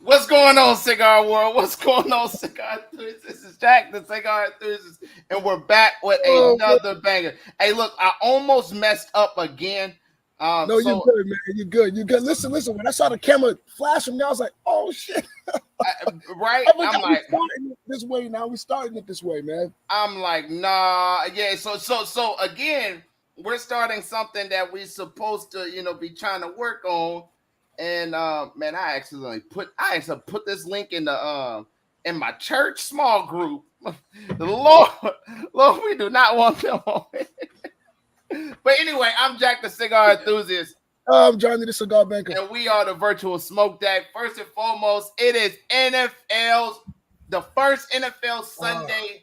What's going on, Cigar World? What's going on, Cigar Enthusiasts? This is Jack, the Cigar Enthusiast, and we're back with another banger. Hey, look, I almost messed up again. No, you're good, man. You're good. You're good. Listen. When I saw the camera flash from now, I was like, "Oh shit!" Right? I'm like, starting it this way now. We're starting it this way, man. I'm like, nah, yeah. So again, we're starting something that we're supposed to, be trying to work on. And man, I accidentally put this link in my church small group. Lord, we do not want them on it. But anyway, I'm Jack the Cigar Enthusiast. I'm Johnny the Cigar Banker. And we are the Virtual Smoke Deck. First and foremost, it is the first NFL Sunday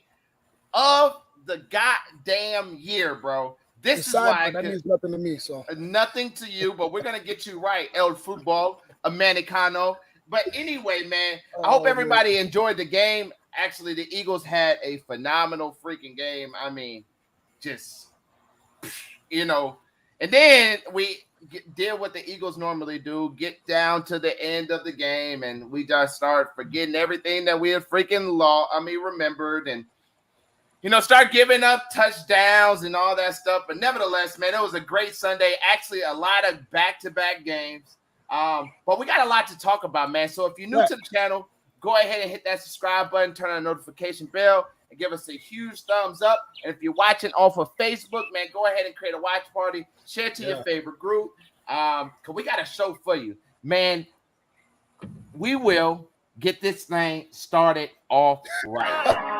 of the goddamn year, bro. This is why that means nothing to me. So nothing to you, but we're gonna get you right, El Football Americano. But anyway, man, I hope everybody enjoyed the game. Actually, the Eagles had a phenomenal freaking game. I mean, just and then we did what the Eagles normally do: get down to the end of the game, and we just start forgetting everything that we had freaking remembered, and start giving up touchdowns and all that stuff. But nevertheless, man, it was a great Sunday. Actually, a lot of back-to-back games. But we got a lot to talk about, man. So if you're new to the channel, go ahead and hit that subscribe button, turn on the notification bell, and give us a huge thumbs up. And if you're watching off of Facebook, man, go ahead and create a watch party. Share to your favorite group. Because we got a show for you. Man, we will get this thing started off right.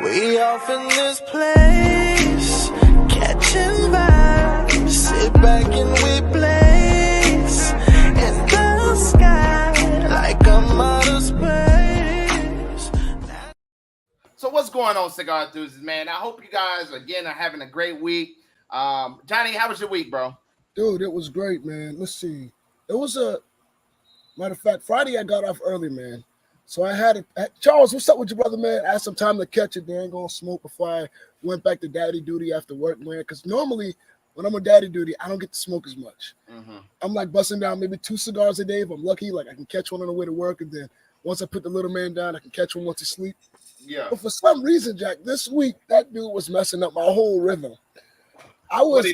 We off in this place, catching vibes, sit back and we blaze in the sky like I'm out of space. So what's going on, Cigar Enthusiasts, man? I hope you guys, again, are having a great week. Johnny, how was your week, bro? Dude, it was great, man. Let's see. It was matter of fact, Friday I got off early, man. So I had Charles, what's up with your brother, man? I had some time to catch it. They ain't gonna smoke before I went back to daddy duty after work, man. Because normally when I'm on daddy duty, I don't get to smoke as much. Mm-hmm. I'm like busting down maybe 2 cigars a day if I'm lucky. Like I can catch one on the way to work, and then once I put the little man down, I can catch one once he sleep. Yeah. But for some reason, Jack, this week that dude was messing up my whole rhythm. I was I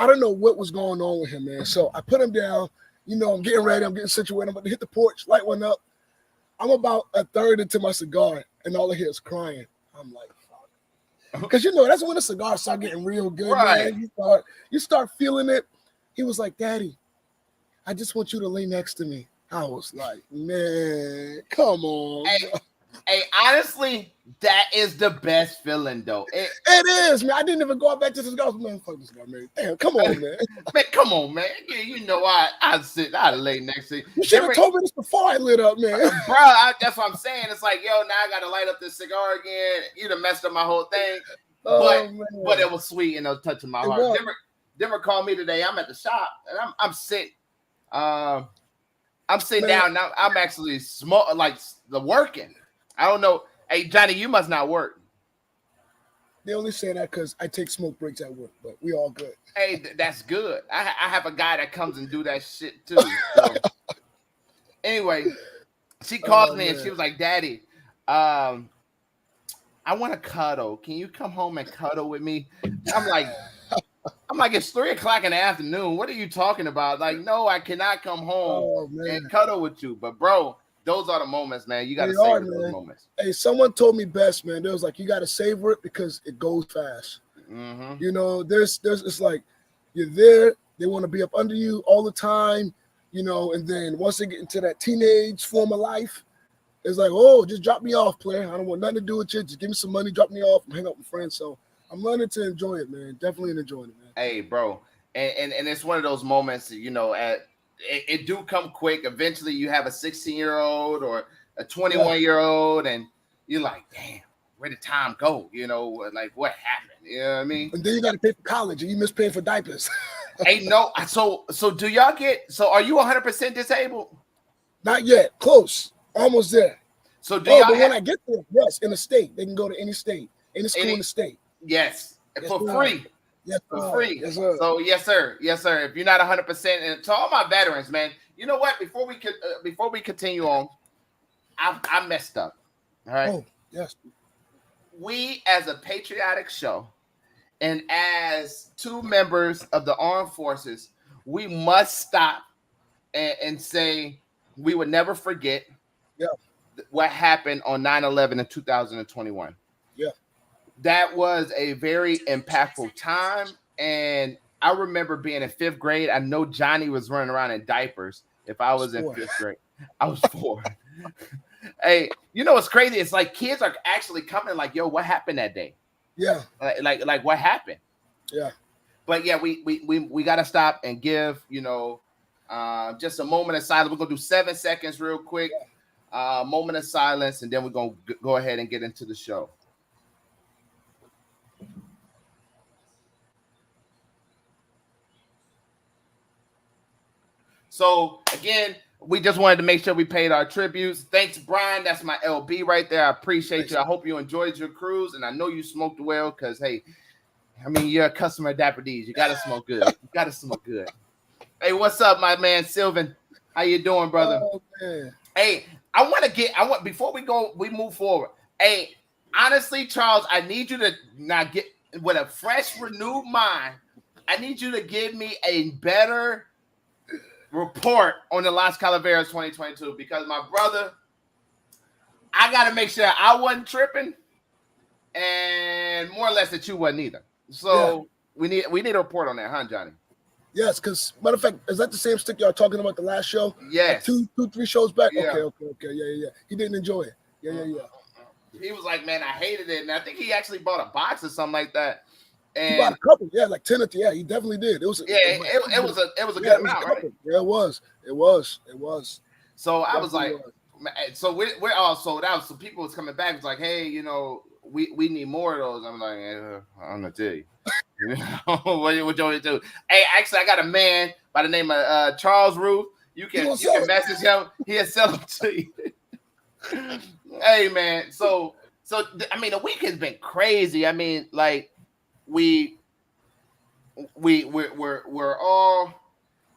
don't know what was going on with him, man. So I put him down. I'm getting ready. I'm getting situated. I'm about to hit the porch, light one up. I'm about a third into my cigar, and all I hear is crying. I'm like, fuck. Because, that's when the cigars start getting real good, right. Man. You start feeling it. He was like, Daddy, I just want you to lay next to me. I was like, man, come on. Hey, honestly, that is the best feeling, though. It is, man. I didn't even go back to the cigars. Man, fuck this guy, man. Damn, come on, man. Man, come on, man. Yeah, I'd lay next to you. You should have told me this before I lit up, man. Bro, that's what I'm saying. It's like, now I got to light up this cigar again. You'd have messed up my whole thing. But it was sweet and it was touching my heart. Denver called me today. I'm at the shop, and I'm sitting. I'm sitting down now. I'm actually working. I don't know. Hey, Johnny, you must not work. They only say that because I take smoke breaks at work, but we all good. Hey, that's good. I have a guy that comes and do that shit too. So. Anyway, she called me and she was like, Daddy, I want to cuddle. Can you come home and cuddle with me? I'm like, it's 3:00 in the afternoon. What are you talking about? Like, no, I cannot come home and cuddle with you. But bro, those are the moments, man. You got to savor those moments. Hey, someone told me best, man. They was like, you got to savor it because it goes fast. Mm-hmm. There's it's like you're there. They want to be up under you all the time, and then once they get into that teenage form of life, it's like, oh, just drop me off, player. I don't want nothing to do with you. Just give me some money, drop me off, and hang out with friends. So I'm learning to enjoy it, man. Definitely enjoying it, man. Hey, bro. And it's one of those moments, it do come quick. Eventually you have a 16-year-old or a 21-year-old and you're like, damn, where did time go? Like what happened? You know what I mean? And then you got to pay for college and you miss paying for diapers. Hey, no. So do y'all are you 100% disabled? Not yet. Close. Almost there. So do y'all when I get there, yes, in the state, they can go to any state, any school in the state. Yes. For free. Yes, for sir. free. Yes, sir. So yes, sir. Yes, sir. If you're not 100%, and to all my veterans, man, you know what? Before we continue on, I messed up. All right. Oh, yes. We as a patriotic show, and as two members of the armed forces, we must stop and say we would never forget Yeah. what happened on 9/11 in 2021. Yeah. That was a very impactful time. And I remember being in fifth grade. I know Johnny was running around in diapers if I was in Four. fifth grade. I was 4. Hey, you know what's crazy? It's like kids are actually coming like, yo, what happened that day? Yeah. Like what happened? Yeah. But yeah, we gotta stop and give, just a moment of silence. We're gonna do 7 seconds real quick. Moment of silence, and then we're gonna go ahead and get into the show. So again, we just wanted to make sure we paid our tributes. Thanks, Brian. That's my LB right there. I appreciate you. I hope you enjoyed your cruise, and I know you smoked well because, hey, I mean, you're a customer at Dapper D's. You got to smoke good. You got to smoke good. Hey, what's up, my man, Sylvan? How you doing, brother? Oh, man. Hey, before we move forward. Hey, honestly, Charles, I need you to now get with a fresh, renewed mind. I need you to give me a better report on the Las Calaveras 2022 because my brother, I got to make sure I wasn't tripping, and more or less that you wasn't either. So we need a report on that, huh, Johnny? Yes, because matter of fact, is that the same stick y'all talking about the last show? Yes. Like 2-3 shows back. Yeah. Okay. Yeah. He didn't enjoy it. Yeah. He was like, man, I hated it, and I think he actually bought a box or something like that. And he bought a couple. Yeah, like 10 of them. Yeah, he definitely did. It was. It was a good amount, right? Yeah, it was. So I was like, so we're all sold out. So people was coming back. It's like, hey, we need more of those. I'm like, I'm gonna tell you. What you want to do? Hey, actually, I got a man by the name of Charles Ruth. You can message him. He'll sell them to you. Hey, man. So I mean, the week has been crazy. I mean, like we're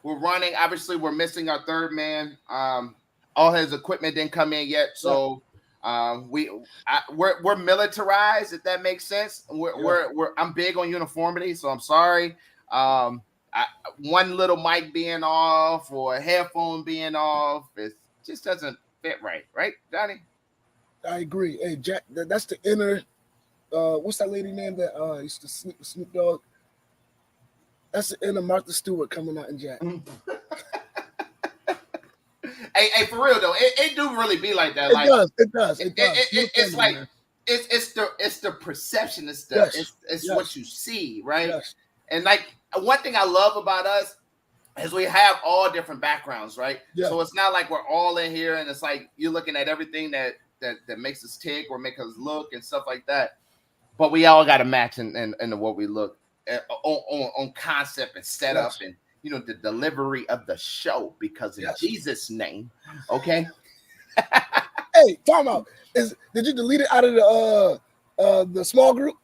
running. Obviously, we're missing our third man. All his equipment didn't come in yet, so. We're militarized, if that makes sense. I'm big on uniformity, so I'm sorry. One little mic being off or a headphone being off, it just doesn't fit right, Johnny? I agree. Hey, Jack, that's the inner. What's that lady name that used to Snoop Dogg? That's the inner Martha Stewart coming out in Jack. Hey, for real though, it do really be like that. It does. It's like it's the perception. It's what you see, right? Yes. And like one thing I love about us is we have all different backgrounds, right? Yeah. So it's not like we're all in here and it's like you're looking at everything that makes us tick or make us look and stuff like that. But we all got to match in what we look on concept and setup and. The delivery of the show because in Jesus' name, okay? Hey, time out. Did you delete it out of the small group?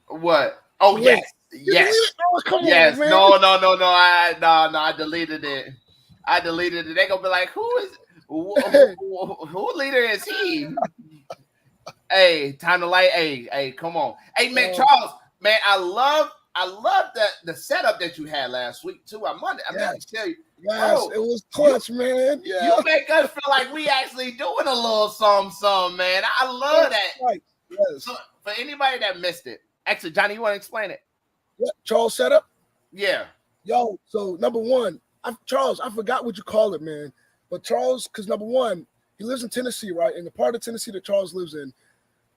What? Oh, yes. Yes. Oh, come yes. on, man. No. I deleted it. They gonna be like, who leader is he? Hey, time to light. Hey, come on. Hey, man, Charles, man, I love the setup that you had last week too. I meant to tell you. Yes, it was clutch, man. Yeah. You make us feel like we actually doing a little something, man. I love that. Right. Yes. So for anybody that missed it, actually, Johnny, you want to explain it? Yeah, Charles setup. Yeah. Yo, so number one, Charles, I forgot what you call it, man. But Charles, because number one, he lives in Tennessee, right? And the part of Tennessee that Charles lives in,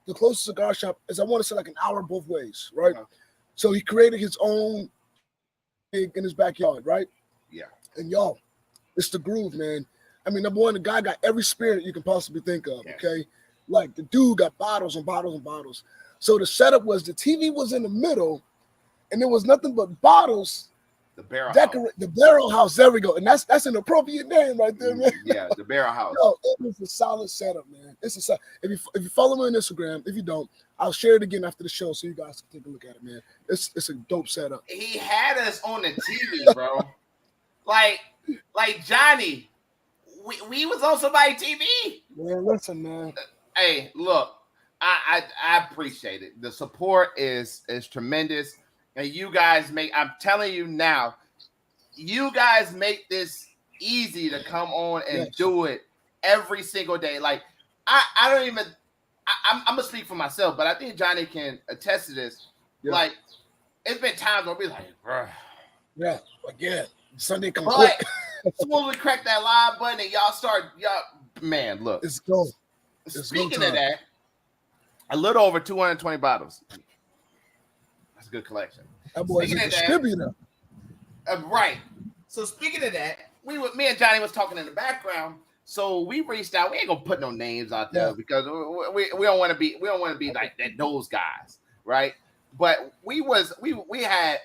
the closest cigar shop is, I want to say, like an hour both ways, right? Uh-huh. So he created his own gig in his backyard, right? Yeah. And y'all, it's the groove, man. I mean, number one, the guy got every spirit you can possibly think of, okay? Like, the dude got bottles and bottles and bottles. So the setup was the TV was in the middle, and there was nothing but bottles The Barrel House. Decorate the Barrel House. There we go. And that's an appropriate name right there, man. Yeah, the Barrel House. Yo, it was a solid setup, man. It's a if you follow me on Instagram, if you don't, I'll share it again after the show so you guys can take a look at it, man. It's a dope setup. He had us on the TV, bro. like Johnny, we was on somebody's TV. Man, listen, man. Hey, look, I appreciate it. The support is tremendous. And you guys I'm telling you now, you guys make this easy to come on and do it every single day. Like, I don't even, I'm going to speak for myself, but I think Johnny can attest to this. Yeah. Like, it's been times where we like, bruh. Yeah, again, Sunday come quick. As soon as we crack that live button and man, look. It's go. Speaking of that, a little over 220 bottles. That's a good collection. That boy's a distributor. Right. So speaking of that, me and Johnny was talking in the background. So we reached out. We ain't gonna put no names out there because we don't want to be like that, those guys, right? But we had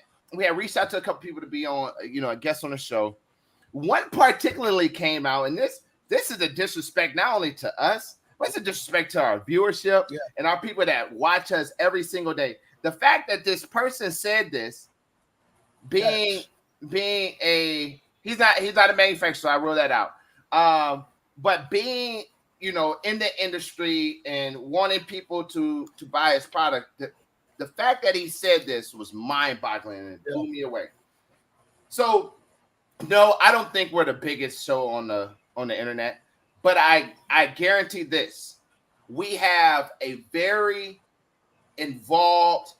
reached out to a couple people to be on, a guest on the show. One particularly came out, and this is a disrespect not only to us, but it's a disrespect to our viewership and our people that watch us every single day. The fact that this person said this, being he's not a manufacturer, so I wrote that out. But being in the industry and wanting people to buy his product, the fact that he said this was mind-boggling and it blew me away. So no, I don't think we're the biggest show on the internet, but I guarantee this: we have a very involved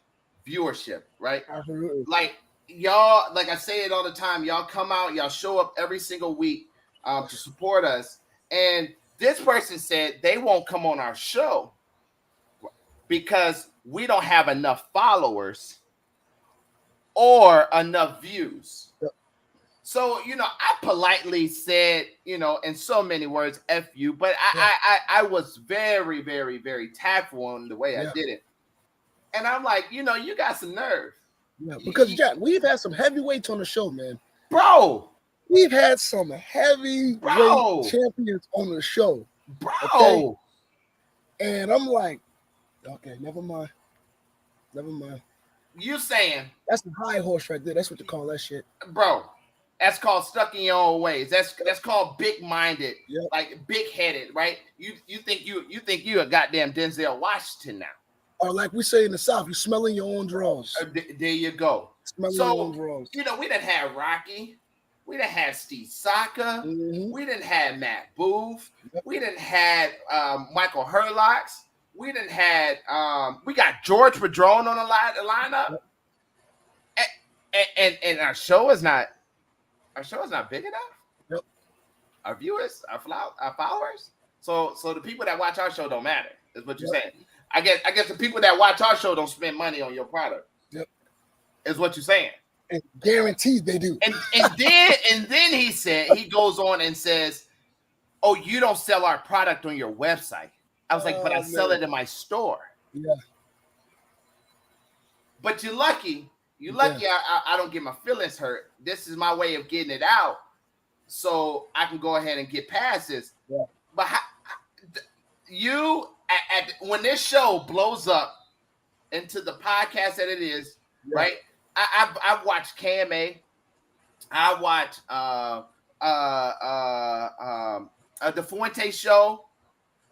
viewership, right? Absolutely. Like y'all, like I say it all the time, y'all come out, y'all show up every single week to support us. And this person said they won't come on our show because we don't have enough followers or enough views. Yep. So, I politely said, in so many words, F you, but I was very, very, very tactful in the way I did it. And I'm like, you got some nerve. Yeah, because Jack, we've had some heavyweights on the show, man. Bro. We've had some heavyweight champions on the show. Bro. Okay? And I'm like, okay, never mind. You saying that's the high horse right there. That's what you call that shit. Bro. That's called stuck in your own ways. That's called big-minded, like big-headed, right? You think you a goddamn Denzel Washington now. Or like we say in the South, you smelling your own drawers. There you go. Smelling your own drawers. We done had Rocky. We done had Steve Saka. Mm-hmm. We done had Matt Booth. Yep. We done had Michael Herlocks. We done had we got George Padron on the lineup. Yep. And our show is not big enough. Yep. Our viewers, our followers. So the people that watch our show don't matter. Is what you're saying. I guess the people that watch our show don't spend money on your product. Yep. Is what you're saying. And guaranteed they do. And then he goes on and says, "Oh, you don't sell our product on your website." I was like, "But I sell it in my store." Yeah. But you're lucky. I don't get my feelings hurt. This is my way of getting it out, so I can go ahead and get past this. Yeah. But when this show blows up into the podcast that it is, right? I've watched KMA. I watched the Fuente show.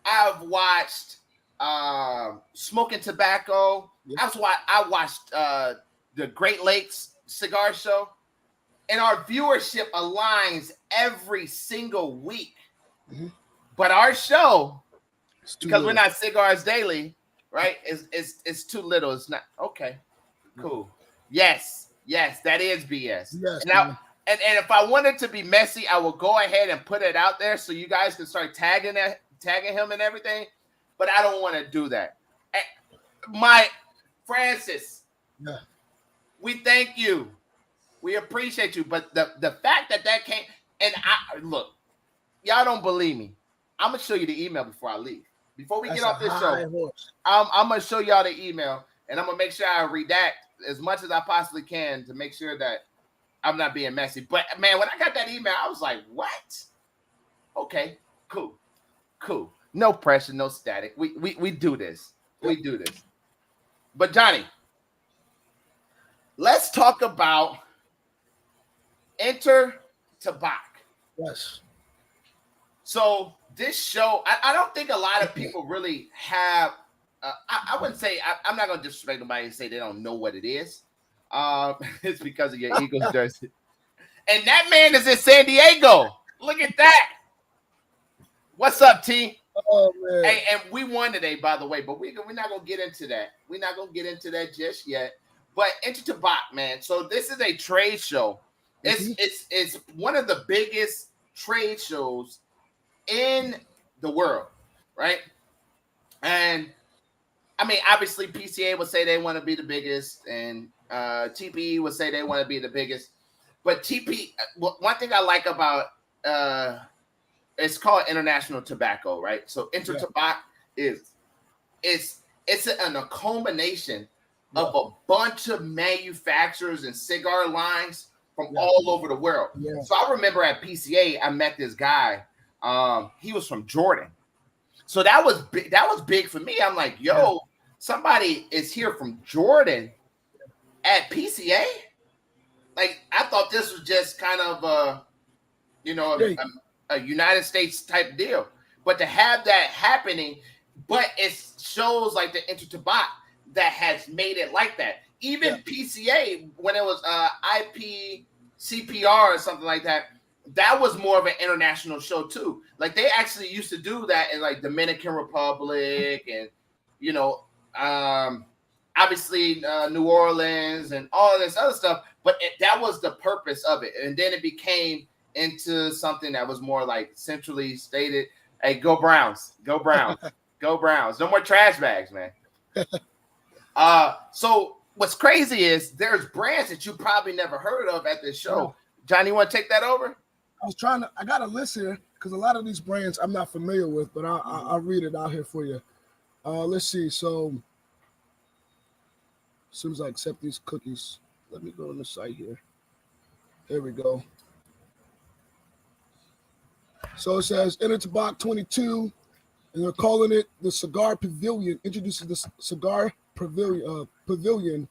I've watched Smoking Tobacco. Yep. I watched the Great Lakes Cigar Show, and our viewership aligns every single week. Mm-hmm. But our show, because little. we're not Cigars Daily, right? It's too little. It's not okay. Cool. Yes, that is BS. Yes, and if I wanted to be messy, I will go ahead and put it out there so you guys can start tagging him and everything. But I don't want to do that. My Francis, we thank you. We appreciate you. But the fact that came, and look, y'all don't believe me. I'm gonna show you the email before I leave. Before we get off this show, I'm gonna show y'all the email, and I'm gonna make sure I redact as much as I possibly can to make sure that I'm not being messy. But man, when I got that email, I was like, what? Okay, cool. No pressure, no static. We do this. We do this. But Johnny, let's talk about InterTabac. Yes. So this show, I don't think a lot of people really have. I wouldn't say I'm not going to disrespect nobody and say they don't know what it is. It's because of your Eagles jersey, and that man is in San Diego. Look at that. What's up, T? Oh man. Hey, and we won today, by the way, but we're not going to get into that. We're not going to get into that just yet. But InterTabac, man. So this is a trade show. It's one of the biggest trade shows in the world, right? And I mean, obviously, PCA would say they want to be the biggest, and TPE would say they want to be the biggest. But one thing I like about it's called International Tobacco, right? So InterTabac is it's a culmination of a bunch of manufacturers and cigar lines from all over the world. Yeah. So I remember at PCA, I met this guy. He was from Jordan. So that was big. That was big for me. I'm like, yo, somebody is here from Jordan at PCA. Like, I thought this was just kind of a United States type deal. But to have that happening, but it shows like the InterTabac that has made it like that. Even PCA, when it was IPCPR or something like that, that was more of an international show too. Like they actually used to do that in like Dominican Republic and obviously New Orleans and all this other stuff. But that was the purpose of it, and then it became into something that was more like centrally stated. Hey, go Browns, go Browns, go Browns! No more trash bags, man. So what's crazy is there's brands that you probably never heard of at this show. Johnny, you want to take that over? I got a list here because a lot of these brands I'm not familiar with, but I'll read it out here for you. Let's see. So as soon as I accept these cookies, let me go on the site here. There we go. So it says InterTabac 22, and they're calling it the Cigar Pavilion, introducing the Cigar Pavilion.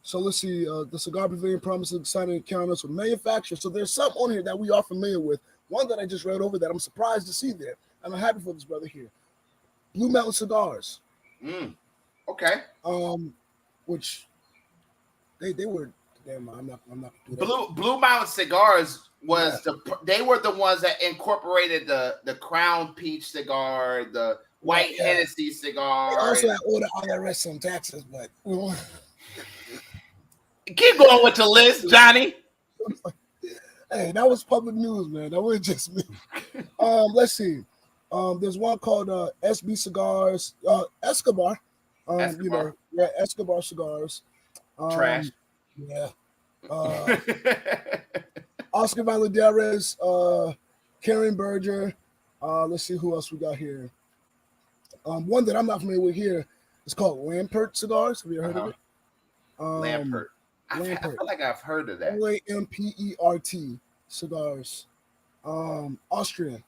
So let's see. The Cigar Pavilion promises exciting encounters with manufacturers. So there's some on here that we are familiar with. One that I just read over that I'm surprised to see there. And I'm happy for this brother here. Blue Mountain Cigars. Okay. Which they were. Damn, I'm not gonna do that. Blue Mountain Cigars was they were the ones that incorporated the Crown Peach cigar, the White Hennessy cigar. They also had order IRS some taxes, but keep going with the list, Johnny. Hey, that was public news, man. That wasn't just me. Let's see. There's one called SB Cigars, Escobar. Escobar. Escobar cigars. Trash. Yeah. Oscar Valadares, Karen Berger. Let's see who else we got here. One that I'm not familiar with here is called Lampert Cigars. Have you heard of it? Lampert. I feel like I've heard of that. Lampert Cigars. Austrian.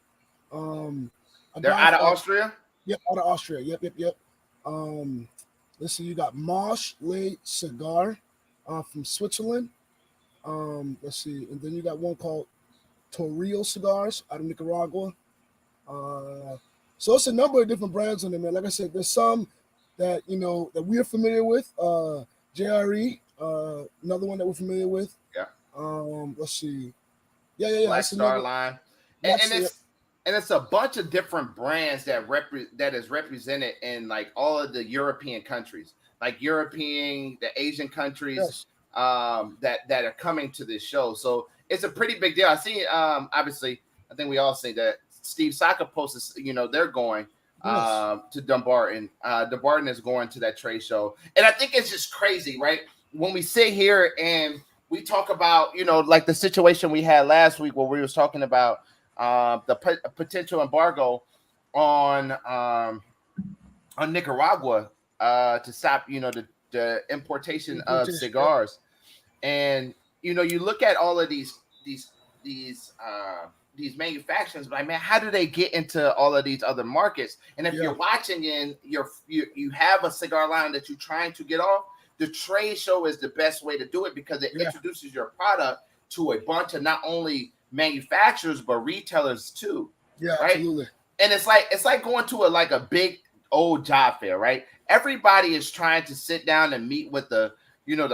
They're out of Austria? Yep, out of Austria. Yep. Let's see, you got Mosh Le Cigar from Switzerland. Let's see, and then you got one called Torrio Cigars out of Nicaragua. So it's a number of different brands on there, man. Like I said, there's some that that we're familiar with. JRE, another one that we're familiar with. Yeah. Let's see. Yeah. Black Star Line. And it's a bunch of different brands that is represented in like all of the European countries, like the Asian countries, that are coming to this show. So it's a pretty big deal. I see. Obviously, I think we all see that Steve Saka posted. They're going to Dumbarton. Dumbarton is going to that trade show, and I think it's just crazy, right? When we sit here and we talk about, like the situation we had last week where we was talking about the potential embargo on Nicaragua to stop, the importation of cigars. And you look at all of these manufacturers, like, man, how do they get into all of these other markets? And if you're watching and you have a cigar line that you're trying to get off, the trade show is the best way to do it because it introduces your product to a bunch of not only manufacturers but retailers too. Yeah, right? Absolutely. And it's like going to a big old job fair, right? Everybody is trying to sit down and meet with the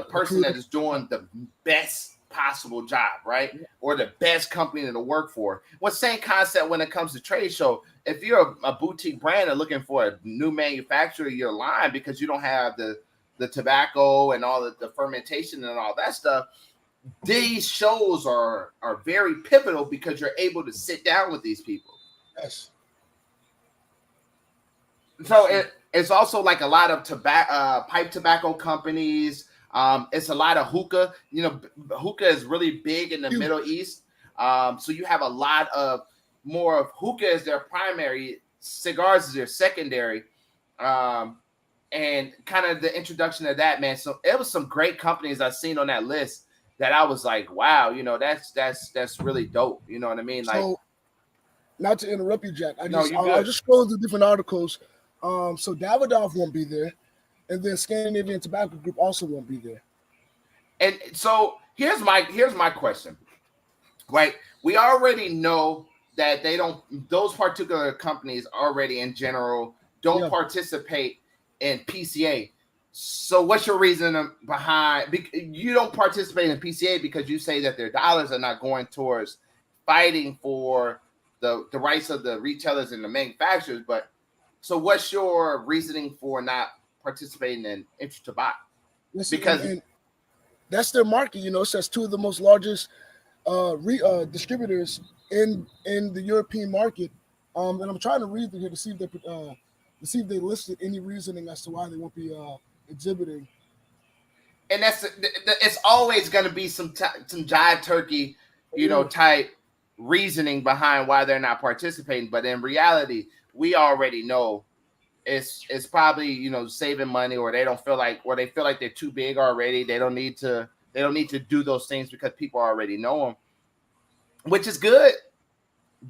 person that is doing the best possible job, right? Or the best company to work for. Well, same concept when it comes to trade show. If you're a boutique brand and looking for a new manufacturer of your line because you don't have the tobacco and all the fermentation and all that stuff, these shows are very pivotal because you're able to sit down with these people. Yes. So it's also like a lot of pipe tobacco companies. It's a lot of hookah. Hookah is really big in the Middle East. So you have a lot of more of hookah as their primary, cigars is their secondary. And kind of the introduction of that, man. So it was some great companies I've seen on that list that I was like, wow, that's really dope. You know what I mean? Like, so, not to interrupt you, Jack. I good. just scrolled through different articles. So Davidoff won't be there, and then Scandinavian Tobacco Group also won't be there. And so here's my question. Right? We already know that those particular companies already in general don't participate in PCA. So what's your reason behind you don't participate in PCA because you say that their dollars are not going towards fighting for the rights of the retailers and the manufacturers, but so what's your reasoning for not participating in InterTabac? Because and that's their market, it says two of the most largest distributors in the European market. And I'm trying to read through here to see if they listed any reasoning as to why they won't be exhibiting. And it's always going to be some jive turkey, type reasoning behind why they're not participating. But in reality, we already know it's probably saving money, or they feel like they're too big already. They don't need to do those things because people already know them, which is good.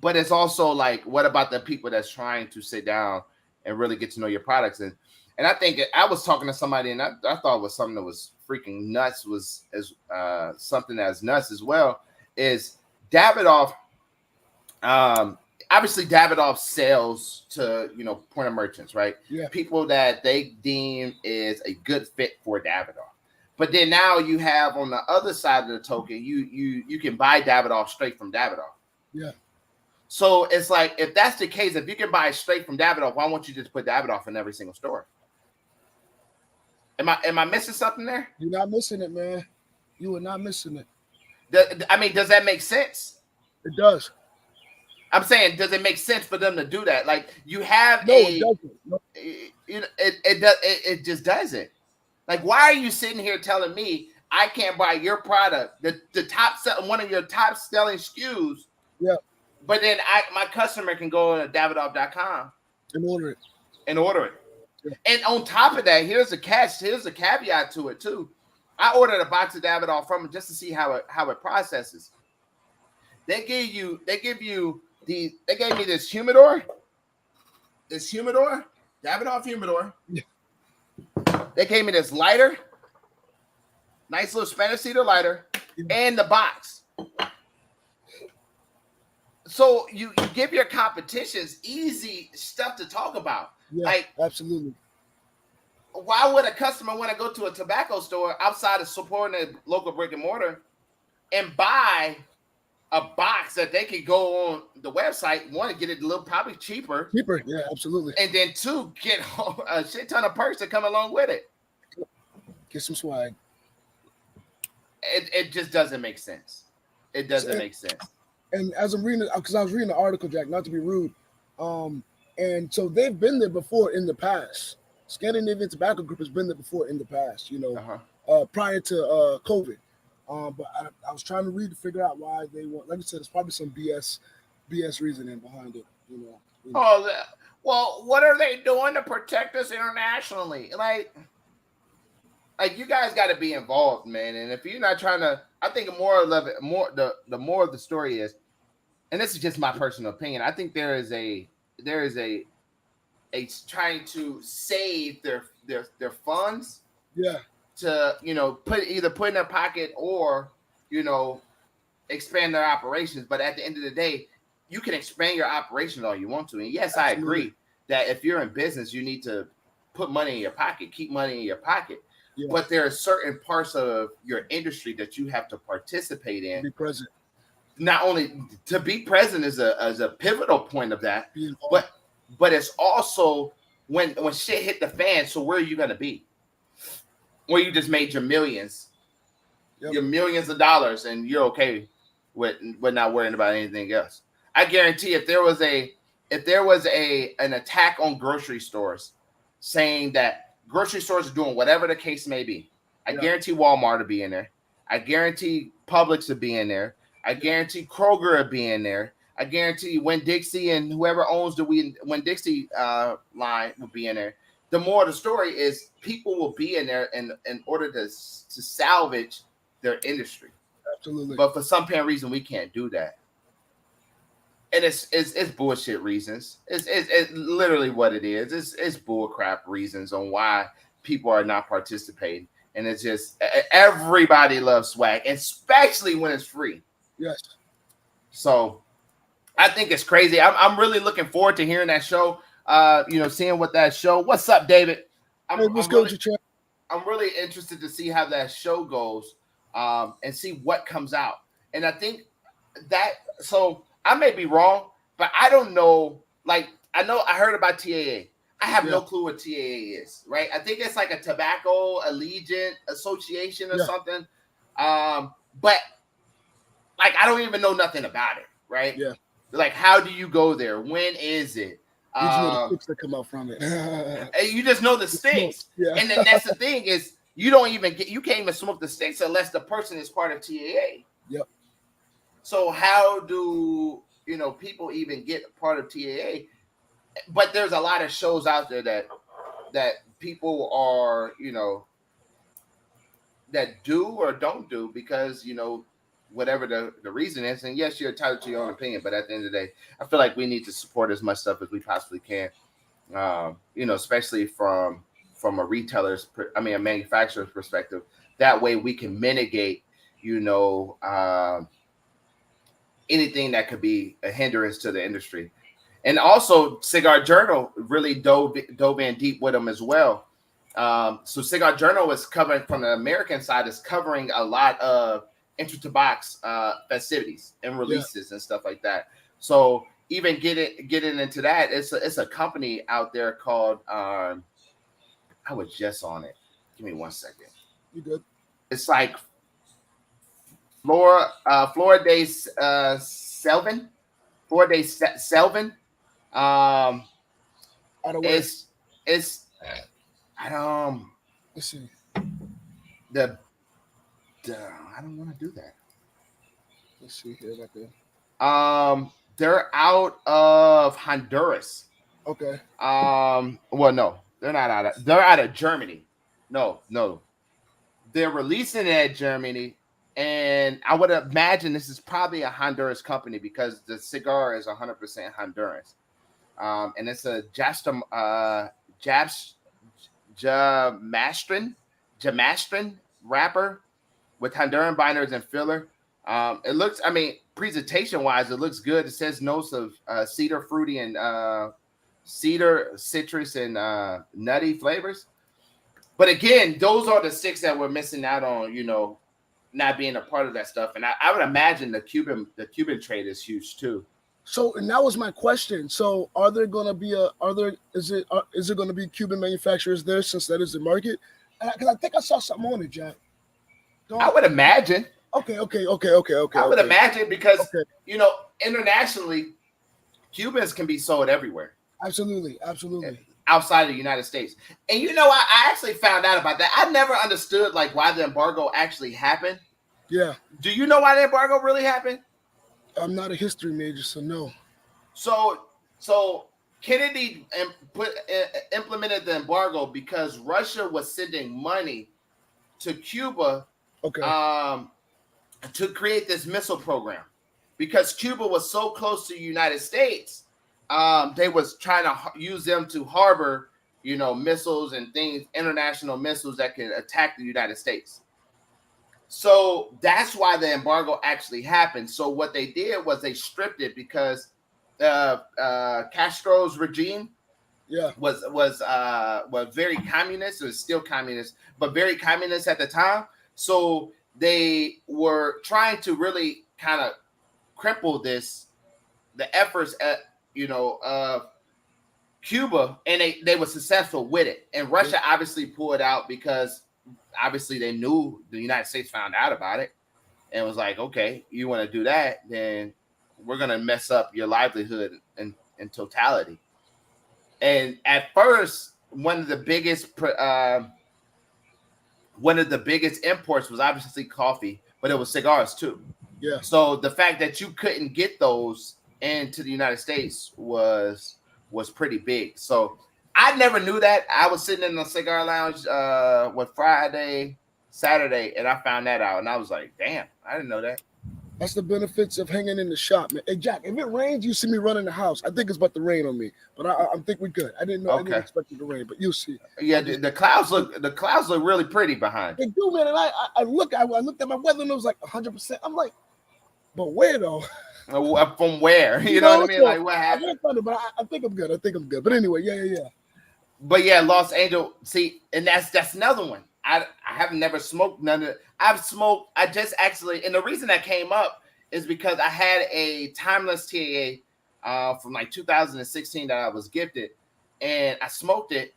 But it's also like, what about the people that's trying to sit down and really get to know your products? And I think I was talking to somebody, and I thought it was something that was freaking nuts. Was as something that's nuts as well is Davidoff. Obviously, Davidoff sells to point of merchants, right? Yeah. People that they deem is a good fit for Davidoff. But then now you have on the other side of the token, you can buy Davidoff straight from Davidoff. Yeah. So it's like, if that's the case, if you can buy it straight from Davidoff, why won't you just put Davidoff in every single store? Am I missing something there? You're not missing it, man. You are not missing it. Does that make sense? It does. I'm saying, does it make sense for them to do that? Like, you have it doesn't. No. It just doesn't. Like, why are you sitting here telling me I can't buy your product, one of your top selling SKUs? Yeah. But then my customer can go to Davidoff.com and order it. Yeah. And on top of that, here's a catch. Here's a caveat to it too. I ordered a box of Davidoff from them just to see how it processes. They gave me this humidor, Davidoff humidor. Yeah. They gave me this lighter, nice little Spanish cedar lighter, and the box. So you give your competitions easy stuff to talk about. Yeah, like, absolutely. Why would a customer want to go to a tobacco store outside of supporting a local brick and mortar and buy a box that they could go on the website, one, to get it a little probably cheaper. Yeah, absolutely. And then two, get a shit ton of perks that come along with it. Get some swag. It just doesn't make sense. It doesn't make sense. And as I'm reading, because I was reading the article, Jack, not to be rude, and so they've been there before in the past. Scandinavian Tobacco Group has been there before in the past, prior to COVID. But I was trying to read to figure out why they want. Like I said, it's probably some BS reasoning behind it. Oh, well, what are they doing to protect us internationally? Like you guys got to be involved, man. And if you're not trying to I think the moral of it, the more of the story is, and this is just my personal opinion. I think there is a trying to save their funds Yeah, to put in their pocket or expand their operations. But at the end of the day, you can expand your operations all you want to. And yes, I absolutely. agree that if you're in business, you need to put money in your pocket, keep money in your pocket. Yeah, But there are certain parts of your industry that you have to participate in. be present, Not only to be present is a pivotal point of that, be involved. but it's also when shit hit the fan. So where are you gonna be? Where you just made your millions, Yep. your millions of dollars, and you're okay with not worrying about anything else. I guarantee if there was an attack on grocery stores, saying that grocery stores are doing whatever the case may be, I Yeah. guarantee Walmart will be in there. I guarantee Publix will be in there. I guarantee Kroger will be in there. I guarantee Winn-Dixie and whoever owns the Winn-Dixie line will be in there. The more of the story is people will be in there in order to salvage their industry. Absolutely. But for some apparent reason, we can't do that. And it's bullshit reasons. It's literally what it is. It's bullcrap reasons on why people are not participating. And it's just everybody loves swag, especially when it's free. Yes. So I think it's crazy. I'm really looking forward to hearing that show. Seeing what that show. What's up, David? Hey, what's good with you, Trey? I'm really interested to see how that show goes, and see what comes out. And I think that so I may be wrong, but I don't know. Like I know I heard about TAA. I have no clue what TAA is, right? I think it's like a Tobacco Allegiant Association or something. But like I don't even know nothing about it, right? Yeah. Like how do you go there? When is it? You just know the sticks that come out from it. And you just know the sticks. Yeah. And then that's the thing is you can't even smoke the sticks unless the person is part of TAA. Yep. So how do people even get part of TAA? But there's a lot of shows out there that people are that do or don't do because whatever the reason is. And yes, you're entitled to your own opinion, but at the end of the day, I feel like we need to support as much stuff as we possibly can. Especially from a a manufacturer's perspective. That way we can mitigate anything that could be a hindrance to the industry. And also Cigar Journal really dove in deep with them as well. So Cigar Journal is covering from the American side is covering a lot of InterTabac's festivities and releases and stuff like that. So even getting into that, it's a company out there called I was just on it. Give me 1 second. You good? It's like Flora Day Selvin. Flora Day Selvin. It's let's see. I don't want to do that. Let's see here right there. They're out of Honduras. Okay. Well, no, they're not out of. They're out of Germany. No. They're releasing it at Germany, and I would imagine this is probably a Honduras company because the cigar is 100% Honduras. And it's a Jamastrin wrapper with Honduran binders and filler. It looks, presentation wise, it looks good. It says notes of cedar, fruity, and cedar, citrus, and nutty flavors. But again, those are the sticks that we're missing out on, not being a part of that stuff. And I would imagine the Cuban trade is huge too. So, and that was my question. So, is it going to be Cuban manufacturers there since that is the market? Because I think I saw something on it, Jack. I would imagine. Okay. I would imagine because internationally, Cubans can be sold everywhere. Absolutely. Outside of the United States. And I actually found out about that. I never understood like why the embargo actually happened. Yeah. Do you know why the embargo really happened? I'm not a history major, so no. So Kennedy implemented the embargo because Russia was sending money to Cuba. Okay. to create this missile program because Cuba was so close to the United States. They was trying to use them to harbor, missiles and things, international missiles that can attack the United States. So that's why the embargo actually happened. So what they did was they stripped it because Castro's regime was very communist. It was still communist, but very communist at the time. So they were trying to really kind of cripple the efforts of Cuba, and they were successful with it. And Russia obviously pulled out because obviously they knew the United States found out about it and was like, okay, you want to do that, then we're going to mess up your livelihood in totality. And at first, one of the biggest imports was obviously coffee, but it was cigars too. Yeah. So the fact that you couldn't get those into the United States was pretty big. So I never knew that. I was sitting in the cigar lounge Friday, Saturday, and I found that out, and I was like, damn, I didn't know that. That's the benefits of hanging in the shop, man. Hey, Jack, if it rains, you see me running the house. I think it's about to rain on me, but I think we're good. I didn't know. Okay. I didn't expect it to rain, but you'll see. Yeah, the clouds look really pretty behind. They do, man. And I looked at my weather and it was like 100%. I'm like, but where though? From where? You know what I mean? Like what happened? But I think I'm good. But anyway, yeah. But yeah, Los Angeles. See, and that's another one. I have never smoked none of it. I just actually, and the reason that came up is because I had a timeless TAA from like 2016 that I was gifted, and I smoked it,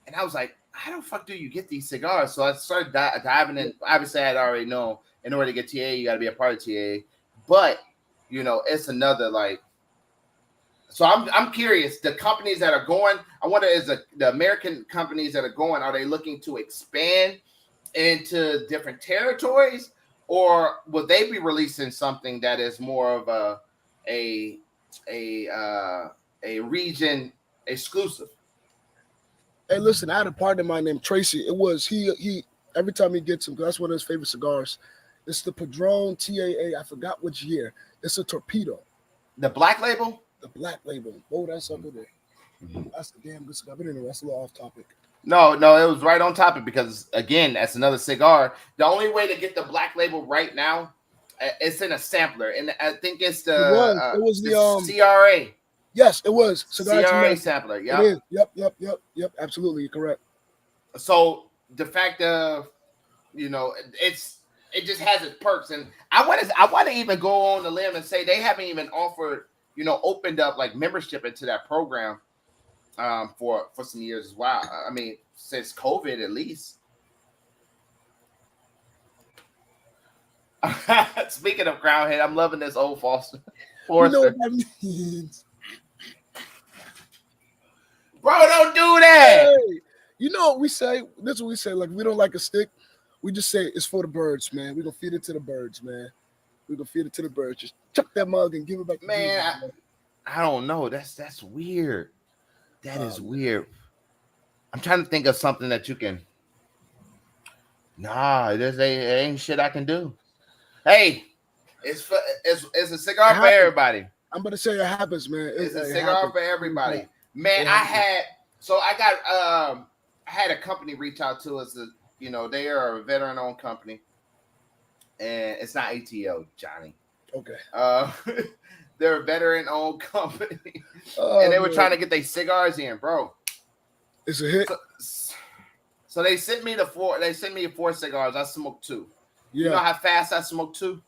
and I was like, how the fuck do you get these cigars? So I started diving in. Obviously, I had already known in order to get TAA, you got to be a part of TAA, but it's another like. So I'm curious. The companies that are going, I wonder, the American companies that are going, are they looking to expand into different territories, or will they be releasing something that is more of a region exclusive? Hey, listen, I had a partner of mine named Tracy. It was he every time he gets them, that's one of his favorite cigars. It's the Padron TAA. I forgot which year. It's a torpedo. The black label. The black label. Oh, that's under there. That's a damn good cigar. But anyway, that's a little off topic. No, it was right on topic because, again, that's another cigar. The only way to get the black label right now, it's in a sampler. And I think it's it was the CRA. Yes, it was. CRA sampler. Yeah. It is. Yep. Absolutely. You're correct. So the fact of, it just has its perks. And I want to even go on the limb and say they haven't even offered, opened up like membership into that program for some years as well. I mean, since COVID at least. Speaking of crown head, I'm loving this old Forster. You know what that means. Bro, don't do that. Hey, you know what we say? This is what we say. Like, we don't like a stick. We just say it's for the birds, man. We're going to feed it to the birds, man. We're going to feed it to the birds. Just chuck that mug and give it back to man. I don't know. That's weird. That is weird. I'm trying to think of something that you can. Nah, it ain't shit I can do. Hey, it's a cigar for everybody. I'm gonna say it happens, man. It's a cigar for everybody. Man, I had a company reach out to us. They are a veteran-owned company, and it's not ATL, Johnny. Okay. They're a veteran-owned company, and they were trying to get their cigars in, bro. It's a hit. So they sent me four. They sent me 4 cigars. I smoked 2. Yeah. You know how fast I smoked 2?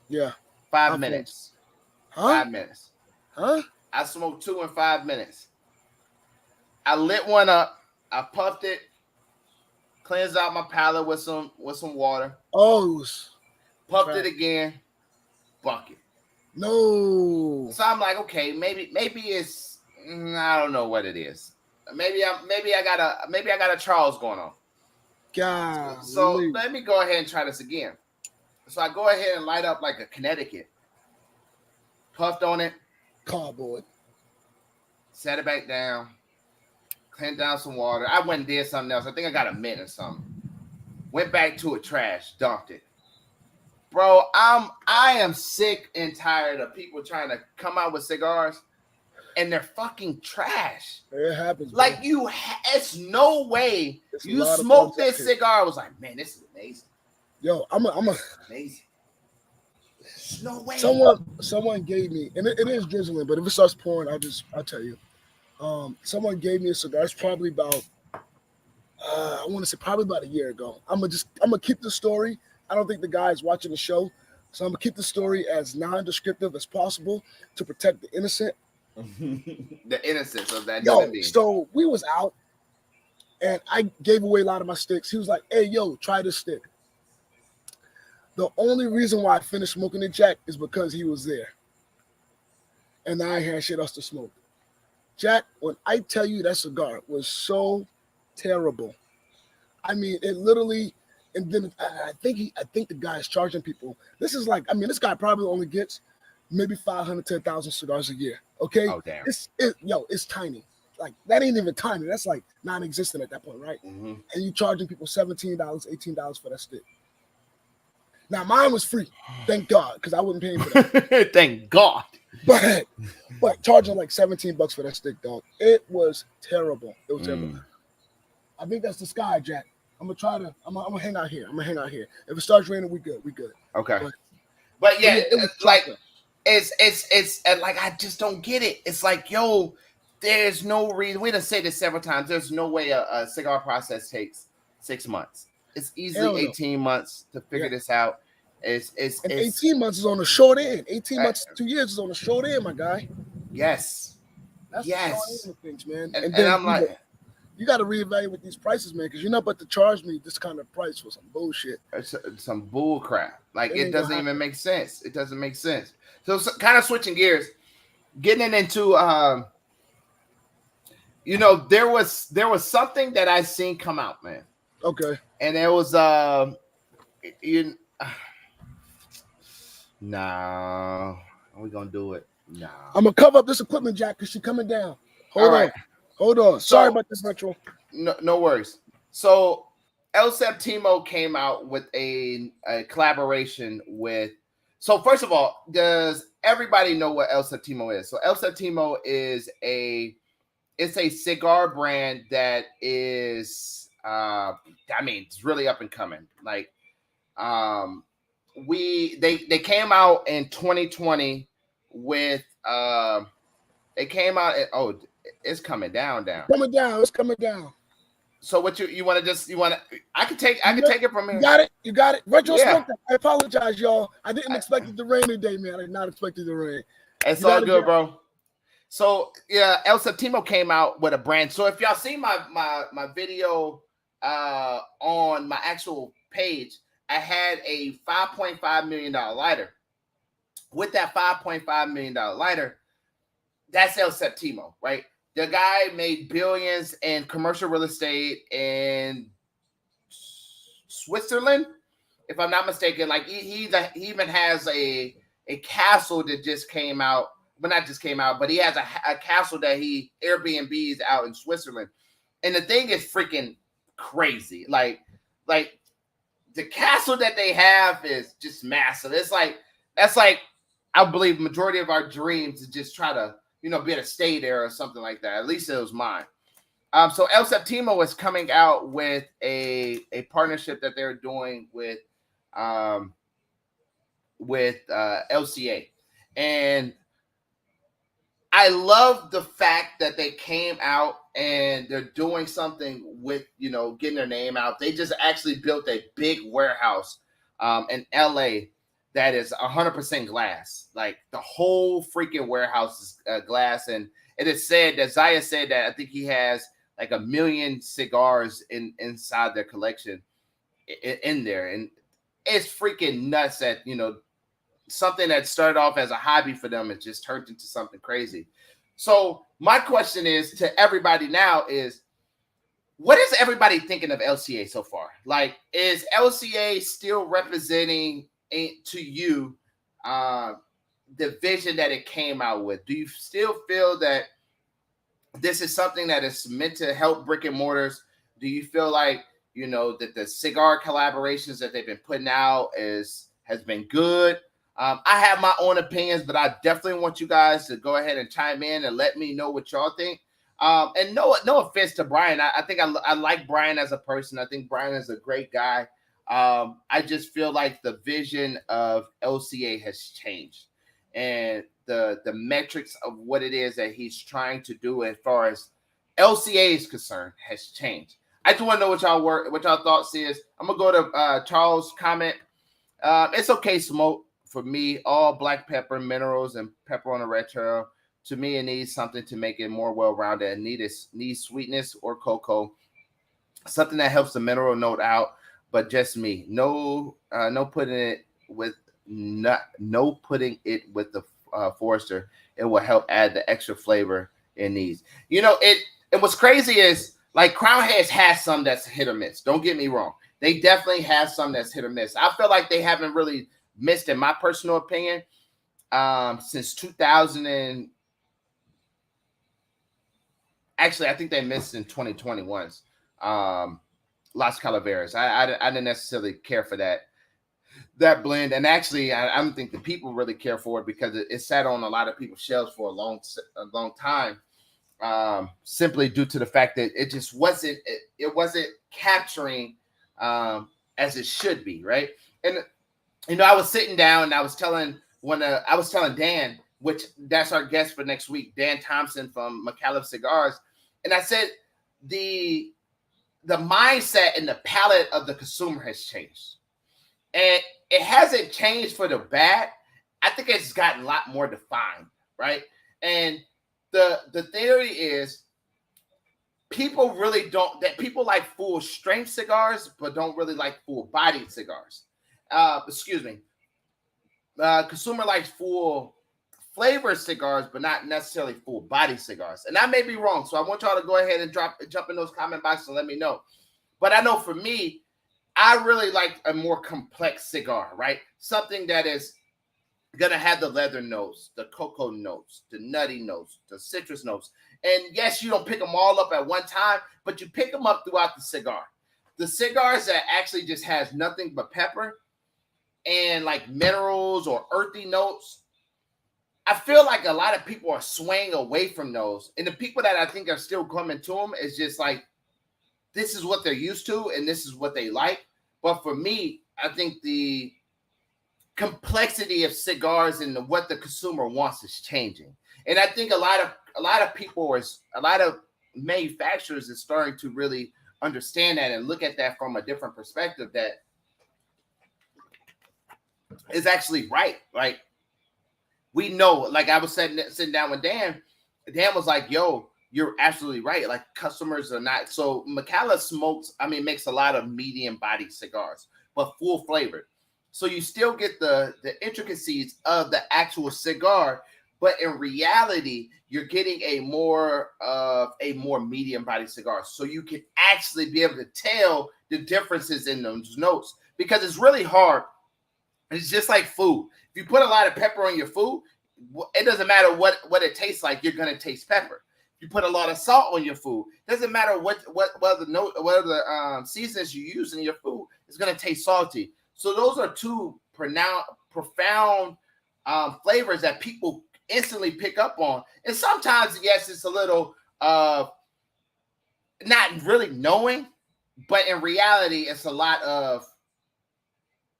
Yeah. 5 minutes. Huh? 5 minutes. Huh? I smoked 2 in 5 minutes. I lit one up. I puffed it. Cleansed out my palate with some water. Oh. Puffed it again. Bucket. No. So I'm like, okay, maybe it's I don't know what it is. Maybe I got a Charles going on. God. So let me go ahead and try this again. So I go ahead and light up like a Connecticut. Puffed on it. Cardboard. Set it back down. Cleaned down some water. I went and did something else. I think I got a mint or something. Went back to it, trash. Dumped it. Bro, I am sick and tired of people trying to come out with cigars and they're fucking trash. It happens, Like bro. it's no way It's a you lot of smoke thumbs out this here. cigar. I was like, man, this is amazing. Yo, I'm a Amazing. There's no way. someone gave me, and it is drizzling, but if it starts pouring, I'll tell you. Someone gave me a cigar. It's probably about I want to say probably about a year ago. I'm gonna keep the story. I don't think the guy is watching the show, so I'm gonna keep the story as non-descriptive as possible to protect the innocent. The innocence of that Yo, human being. so we was out, and I gave away a lot of my sticks. He was like, "Hey, yo, try this stick." The only reason why I finished smoking the Jack is because he was there, and I had shit else to smoke. Jack, when I tell you that cigar was so terrible, I mean, it literally. And then I think the guy is charging people. This is like, I mean, this guy probably only gets maybe 500 to 1,000 cigars a year. Okay, Oh damn. It's tiny. Like that ain't even tiny. That's like non-existent at that point, right? Mm-hmm. And you charging people $17, $18 for that stick. Now mine was free, thank God, because I wasn't paying for that. Thank God. But charging like $17 for that stick, dog. It was terrible. It was terrible. I think that's the sky, Jack. I'm gonna hang out here. If it starts raining, we good. Okay. But yeah, it was like chocolate. it's like I just don't get it. It's like, yo, there's no reason. We done said this several times. There's no way a cigar process takes 6 months. It's easily 18 months to figure this out. It's 18 months is on the short end. 18 months, 2 years is on the short end, my guy. Yes. That's the short end of things, man. And then I'm like, you got to reevaluate these prices, man, because you're not about to charge me this kind of price for some bullshit. It's some bull crap. Like it doesn't even make sense. It doesn't make sense. So kind of switching gears, getting into there was something that I seen come out, man. Okay. And it was no, are we gonna do it? No. I'm gonna cover up this equipment, Jack, because she's coming down. Hold on. Sorry about this retro. No worries. So El Septimo came out with a collaboration with. So first of all, does everybody know what El Septimo is? So El Septimo is it's a cigar brand that is it's really up and coming. Like they came out in 2020 with they came out at, it's coming down. It's coming down. So what you want to I can take it from here. You got it. Retro Yeah. I apologize, y'all. I didn't expect it to rain today, man. I did not expect it to rain. It's all good, bro. So yeah, El Septimo came out with a brand. So if y'all see my video on my actual page, I had a $5.5 million lighter. With that $5.5 million lighter, that's El Septimo, right? The guy made billions in commercial real estate in Switzerland, if I'm not mistaken. Like he even has a castle that just came out, but not just came out, but he has a castle that he Airbnbs out in Switzerland. And the thing is freaking crazy. Like the castle that they have is just massive. That's like I believe majority of our dreams is just try to be able to stay there or something like that. At least it was mine. So El Septimo is coming out with a partnership that they're doing with LCA, and I love the fact that they came out and they're doing something with getting their name out. They just actually built a big warehouse in LA that is 100% glass. Like the whole freaking warehouse is glass. And it is said that Zaya said that I think he has like 1 million cigars inside their collection in there. And it's freaking nuts that, something that started off as a hobby for them, it just turned into something crazy. So my question is to everybody now is, what is everybody thinking of LCA so far? Like, is LCA still representing to you the vision that it came out with? Do you still feel that this is something that is meant to help brick and mortars? Do you feel like that the cigar collaborations that they've been putting out is has been good. I have my own opinions, but I definitely want you guys to go ahead and chime in and let me know what y'all think. And no offense to Brian. I think I like Brian as a person. I think Brian is a great guy. I just feel like the vision of LCA has changed, and the metrics of what it is that he's trying to do as far as LCA is concerned has changed. I just want to know what y'all thoughts is. I'm gonna go to Charles' comment. It's okay, smoke. For me, all black pepper, minerals, and pepper on a retro. To me, it needs something to make it more well-rounded. It needs sweetness or cocoa, something that helps the mineral note out. But just me, no putting it with the Forester. It will help add the extra flavor in these. And what's crazy is like Crown Heads has some that's hit or miss. Don't get me wrong. They definitely have some that's hit or miss. I feel like they haven't really missed, in my personal opinion, since 2000 and actually I think they missed in 2021's Las Calaveras. I didn't necessarily care for that blend, and actually I don't think the people really care for it because it sat on a lot of people's shelves for a long time, simply due to the fact that it just wasn't capturing as it should be, right? And I was sitting down and I was telling Dan, which that's our guest for next week, Dan Thompson from McAuliffe Cigars, and I said the mindset and the palate of the consumer has changed, and it hasn't changed for the bad. I think it's gotten a lot more defined, right? And the theory is people like full strength cigars, but don't really like full bodied cigars. Consumer likes full flavor cigars, but not necessarily full body cigars. And I may be wrong. So I want y'all to go ahead and jump in those comment boxes and let me know. But I know for me, I really like a more complex cigar, right? Something that is going to have the leather notes, the cocoa notes, the nutty notes, the citrus notes. And yes, you don't pick them all up at one time, but you pick them up throughout the cigar. The cigars that actually just has nothing but pepper and like minerals or earthy notes, I feel like a lot of people are swaying away from those. And the people that I think are still coming to them is just like, this is what they're used to and this is what they like. But for me, I think the complexity of cigars and what the consumer wants is changing. And I think a lot of manufacturers is starting to really understand that and look at that from a different perspective that is actually right. Like, we know, like I was sitting down with Dan. Dan was like, yo, you're absolutely right. Like, customers are not. So McAuliffe makes a lot of medium body cigars, but full flavored. So you still get the intricacies of the actual cigar, but in reality, you're getting a more medium body cigar. So you can actually be able to tell the differences in those notes, because it's really hard. It's just like food. If you put a lot of pepper on your food, it doesn't matter what it tastes like. You're going to taste pepper. If you put a lot of salt on your food, it doesn't matter what the seasonings you use in your food, it's going to taste salty. So those are two profound flavors that people instantly pick up on. And sometimes, yes, it's a little not really knowing, but in reality, it's a lot of,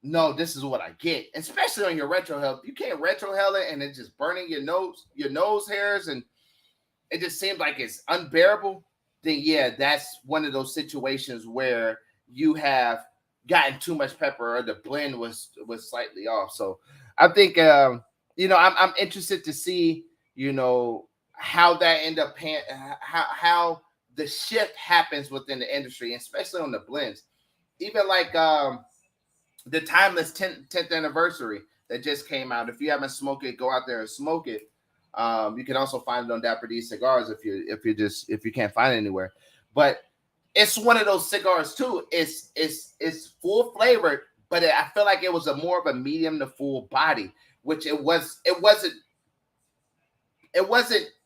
no, this is what I get. Especially on your retrohale. You can't retrohale it and it's just burning your nose hairs, and it just seems like it's unbearable. Then yeah, that's one of those situations where you have gotten too much pepper or the blend was slightly off. So I think I'm interested to see how that end up how the shift happens within the industry, especially on the blends. Even like the Timeless 10th anniversary that just came out. If you haven't smoked it, go out there and smoke it. You can also find it on Dapper D Cigars if you can't find it anywhere. But it's one of those cigars too. It's full flavored, but I feel like it was more of a medium to full body, which it wasn't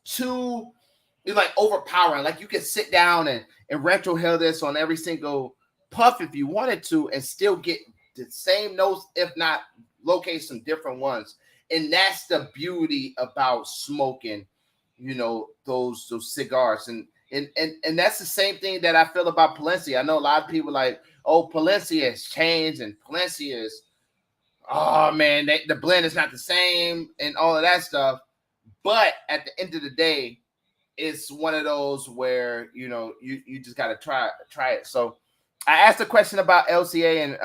too like overpowering. Like, you could sit down and retrohale this on every single puff if you wanted to and still get the same notes, if not locate some different ones. And that's the beauty about smoking, those cigars. And that's the same thing that I feel about Palencia. I know a lot of people like, oh, Palencia has changed and Palencia is, oh man, the blend is not the same and all of that stuff. But at the end of the day, it's one of those where you just gotta try it. So I asked a question about LCA, and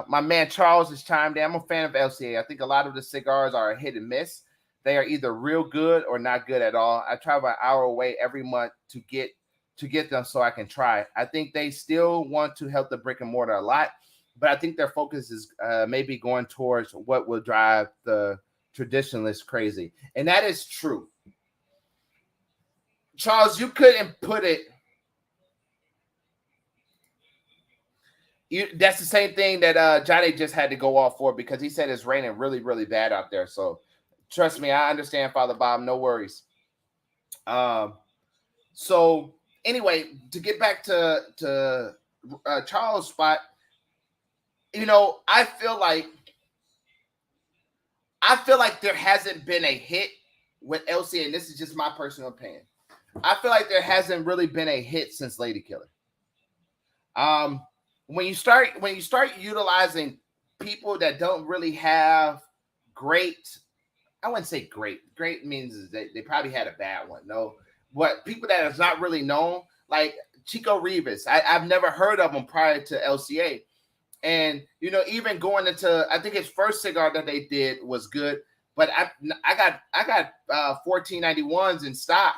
my man Charles has chimed in. I'm a fan of LCA. I think a lot of the cigars are a hit and miss. They are either real good or not good at all. I travel an hour away every month to get them so I can try. I think they still want to help the brick and mortar a lot, but I think their focus is maybe going towards what will drive the traditionalists crazy. And that is true. Charles, you couldn't put it. That's the same thing that Johnny just had to go off for, because he said it's raining really, really bad out there. So trust me, I understand, Father Bob. No worries. So anyway, to get back to Charles' spot, I feel like there hasn't been a hit with LCA, and this is just my personal opinion. I feel like there hasn't really been a hit since Lady Killer. When you start utilizing people that don't really have great, I wouldn't say great. Great means they probably had a bad one. No, but people that is not really known, like Chico Rivas. I've never heard of him prior to LCA. And even going into, I think his first cigar that they did was good, but I got 1491s in stock.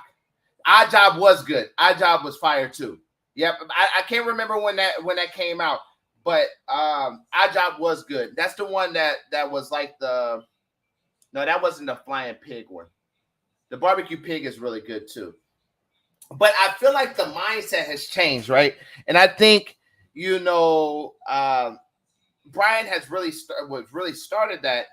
Our Job was good. Our Job was fire too. Yep, I can't remember when that came out, but Our Job was good. That's the one that was like no, that wasn't the Flying Pig one. The Barbecue Pig is really good too. But I feel like the mindset has changed, right? And I think Brian has really started that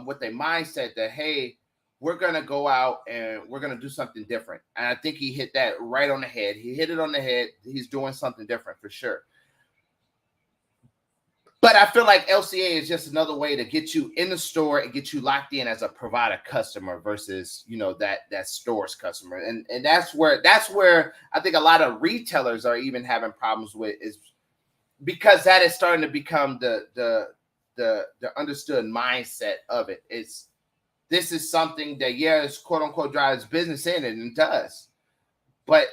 with a mindset that, hey, we're going to go out and we're going to do something different. And I think he hit that right on the head. He hit it on the head. He's doing something different for sure. But I feel like LCA is just another way to get you in the store and get you locked in as a Privada customer versus, that store's customer. And that's where I think a lot of retailers are even having problems with, is because that is starting to become the understood mindset of it. This is something that, it's quote unquote drives business in, and it does. But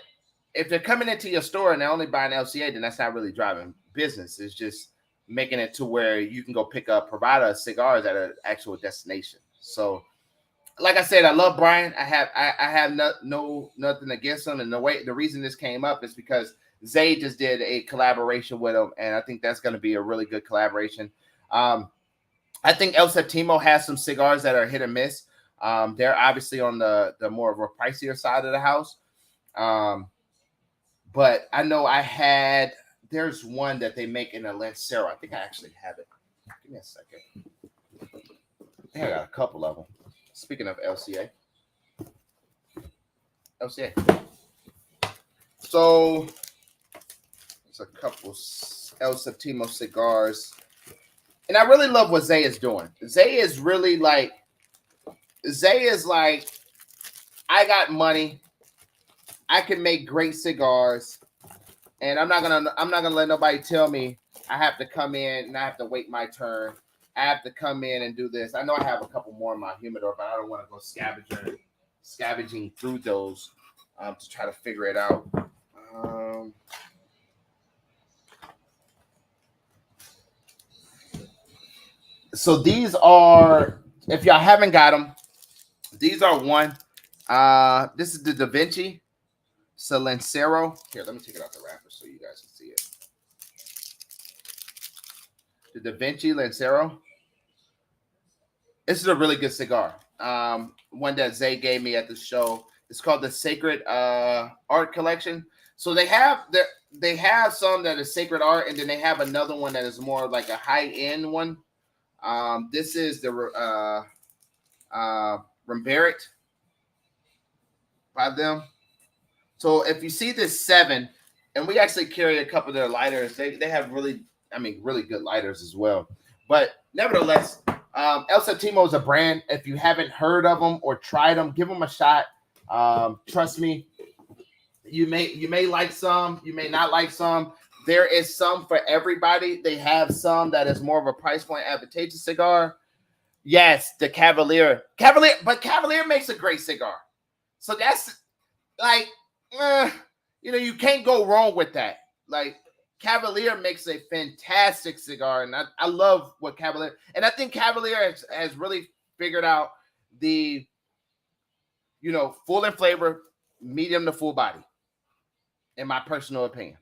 if they're coming into your store and they're only buying LCA, then that's not really driving business. It's just making it to where you can go pick up Privada cigars at an actual destination. So, like I said, I love Brian. I have nothing against him, and the reason this came up is because Zay just did a collaboration with him, and I think that's going to be a really good collaboration. I think El Septimo has some cigars that are hit or miss. They're obviously on the more of a pricier side of the house. But I know there's one that they make in a Lancero. I think I actually have it. Give me a second. I think I got a couple of them. Speaking of LCA. So there's a couple El Septimo cigars. And I really love what Zay is doing. Zay is like, I got money. I can make great cigars. And I'm not gonna let nobody tell me I have to come in and I have to wait my turn. I have to come in and do this. I know I have a couple more in my humidor, but I don't want to go scavenging through those to try to figure it out. So these are, if y'all haven't got them, these are one. This is the Da Vinci. It's a Lancero. Here, let me take it out the wrapper so you guys can see it. The Da Vinci Lancero. This is a really good cigar. One that Zay gave me at the show. It's called the Sacred Art Collection. So they have some that is Sacred Art, and then they have another one that is more like a high-end one. This is the Rambaret by them. So if you see this 7, and we actually carry a couple of their lighters, they have really good lighters as well. But nevertheless, El Septimo is a brand. If you haven't heard of them or tried them, give them a shot. Trust me, you may like some, you may not like some. There is some for everybody. They have some that is more of a price point advantageous cigar. Yes, the Cavalier, but Cavalier makes a great cigar. So that's like, you can't go wrong with that. Like Cavalier makes a fantastic cigar, and I love what Cavalier, and I think Cavalier has really figured out the, full in flavor, medium to full body, in my personal opinion.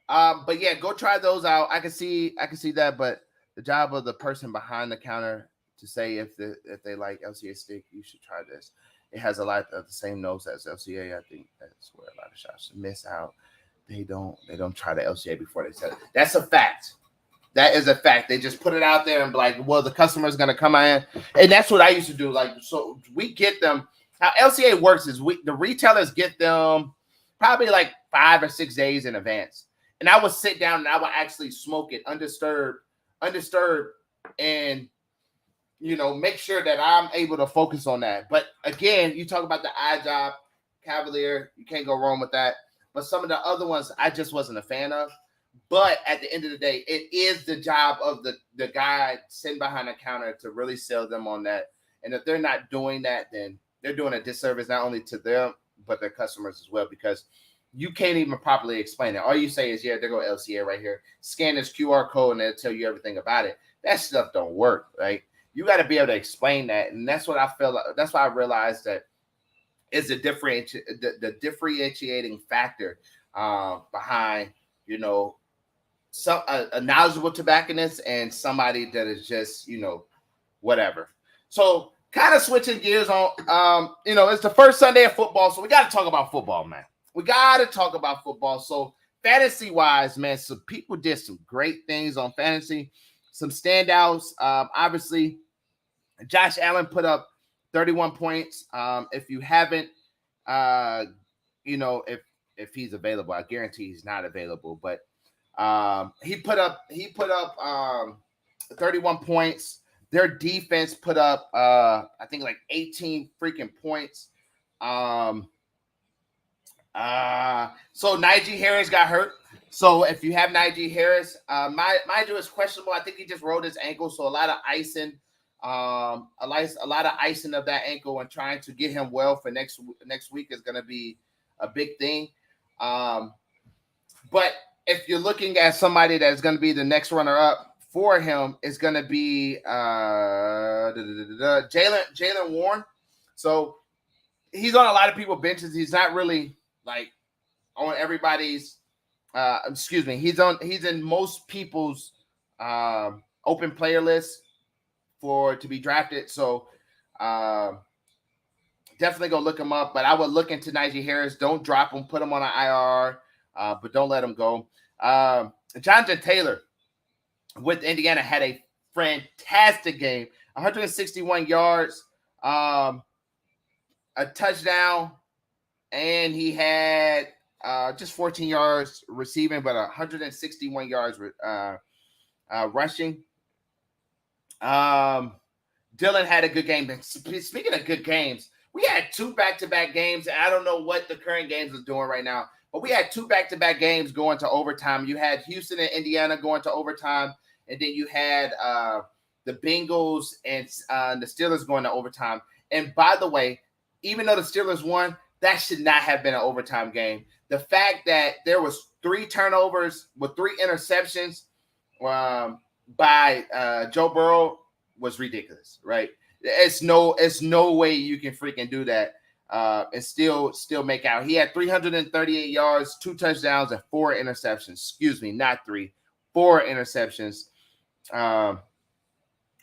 But yeah, go try those out. I can see that, but the job of the person behind the counter to say if they like LCA stick, you should try this. It has a lot of the same notes as LCA. I think that's where a lot of shops miss out. They don't try the LCA before they sell it. That's a fact. That is a fact. They just put it out there and be like, well, the customer's gonna come in, and that's what I used to do. Like, so we get them. How LCA works is the retailers get them probably like 5 or 6 days in advance, and I would sit down and I would actually smoke it undisturbed, and make sure that I'm able to focus on that. But again, you talk about the eye job, Cavalier, you can't go wrong with that. But some of the other ones I just wasn't a fan of. But at the end of the day, it is the job of the guy sitting behind the counter to really sell them on that. And if they're not doing that, then they're doing a disservice not only to them, but their customers as well, because you can't even properly explain it. All you say is, yeah, there go LCA right here. Scan this QR code and they'll tell you everything about it. That stuff don't work, right? You got to be able to explain that. And that's what I feel like. That's why I realized that is the differentiating factor behind, a knowledgeable tobacconist and somebody that is just, whatever. So kind of switching gears on, it's the first Sunday of football. So we got to talk about football, man. We got to talk about football. So fantasy wise, man, some people did some great things on fantasy, some standouts. Obviously, Josh Allen put up 31 points. If you haven't, if he's available, I guarantee he's not available, but he put up 31 points. Their defense put up I think like 18 freaking points. So Najee Harris got hurt. So if you have Najee Harris, mind you, is questionable. I think he just rolled his ankle, so a lot of icing. A lot of icing of that ankle, and trying to get him well for next week is going to be a big thing. But if you're looking at somebody that's going to be the next runner up for him, is going to be Jalen Warren. So he's on a lot of people's benches. He's not really like on everybody's. He's in most people's open player list to be drafted. So definitely go look him up. But I would look into Najee Harris. Don't drop him. Put him on an IR, but don't let him go. Jonathan Taylor with Indiana had a fantastic game. 161 yards, a touchdown, and he had just 14 yards receiving, but 161 yards rushing. Dylan had a good game. Speaking of good games, we had 2 back-to-back games. And I don't know what the current games are doing right now, but we had 2 back-to-back games going to overtime. You had Houston and Indiana going to overtime, and then you had the Bengals and the Steelers going to overtime. And by the way, even though the Steelers won, that should not have been an overtime game. The fact that there was 3 turnovers with 3 interceptions by Joe Burrow was ridiculous, right? It's no way you can freaking do that and still make out. He had 338 yards, 2 touchdowns, and 4 interceptions. Excuse me, not 3, 4 interceptions,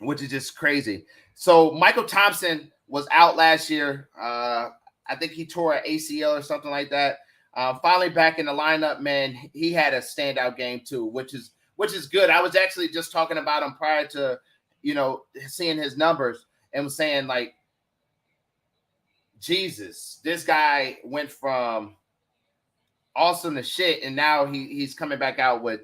which is just crazy. So Michael Thompson was out last year. I think he tore an ACL or something like that. Finally back in the lineup, man. He had a standout game too, which is good. I was actually just talking about him prior to, seeing his numbers, and was saying like, Jesus, this guy went from awesome to shit, and now he's coming back out with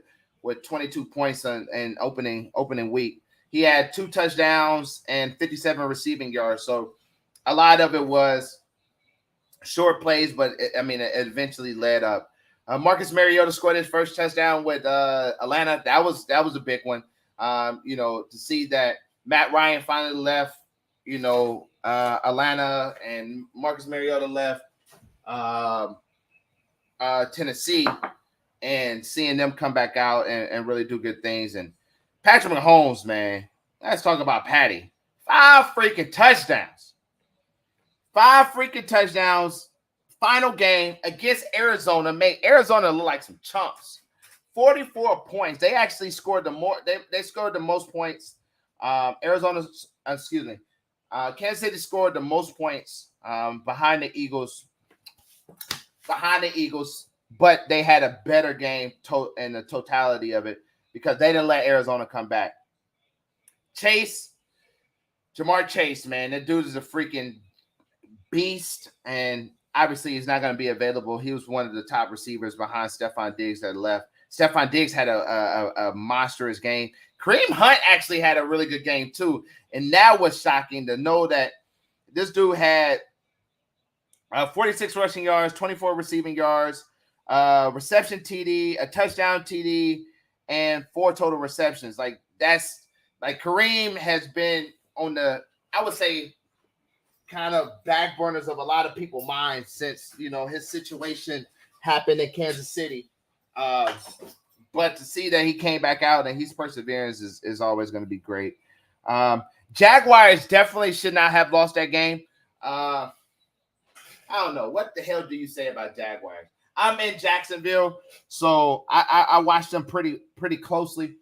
22 points in opening week. He had 2 touchdowns and 57 receiving yards. So a lot of it was short plays, but it eventually led up. Marcus Mariota scored his first touchdown with Atlanta. That was a big one. To see that Matt Ryan finally left, Atlanta, and Marcus Mariota left Tennessee, and seeing them come back out and really do good things. And Patrick Mahomes, man, let's talk about Patty. 5 freaking touchdowns. 5 freaking touchdowns. Final game against Arizona made Arizona look like some chumps. 44 points. They actually scored they scored the most points. Kansas City scored the most points behind the Eagles. But they had a better game in the totality of it because they didn't let Arizona come back. Jamar Chase, man, that dude is a freaking beast, and obviously he's not going to be available. He was one of the top receivers behind Stephon Diggs that left. Stephon Diggs had a monstrous game. Kareem Hunt actually had a really good game too, and that was shocking to know that this dude had 46 rushing yards, 24 receiving yards, reception TD, a touchdown TD, and 4 total receptions. Like Kareem has been on the, I would say, kind of back burners of a lot of people's minds since his situation happened in Kansas City. But to see that he came back out and he's perseverance is always going to be great. Jaguars definitely should not have lost that game. I don't know. What the hell do you say about Jaguars? I'm in Jacksonville, so I watched them pretty closely.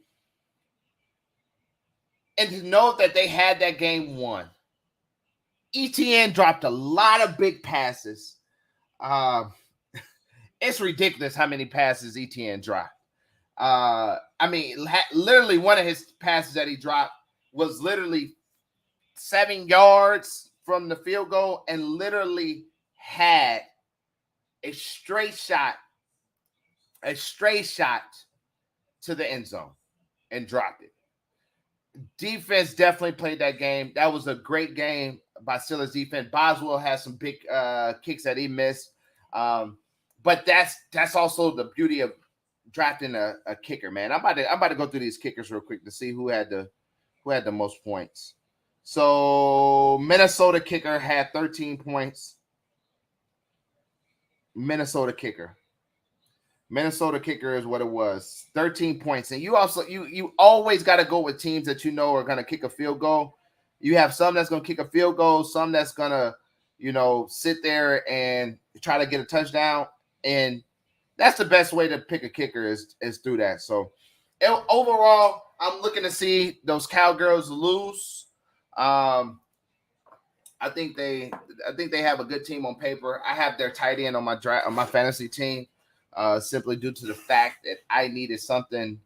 And to know that they had that game won. ETN dropped a lot of big passes. It's ridiculous how many passes ETN dropped. Literally one of his passes that he dropped was literally 7 yards from the field goal and literally had a straight shot to the end zone and dropped it. Defense definitely played that game. That was a great game by Steelers defense. Boswell has some big kicks that he missed. But that's also the beauty of drafting a kicker, man. I'm about to go through these kickers real quick to see who had the most points. So Minnesota kicker had 13 points. Minnesota kicker is what it was. 13 points. And you always got to go with teams that are going to kick a field goal. You have some that's going to kick a field goal, some that's going to, sit there and try to get a touchdown. And that's the best way to pick a kicker is through that. So overall, I'm looking to see those Cowgirls lose. I think they have a good team on paper. I have their tight end on my fantasy team, simply due to the fact that I needed something,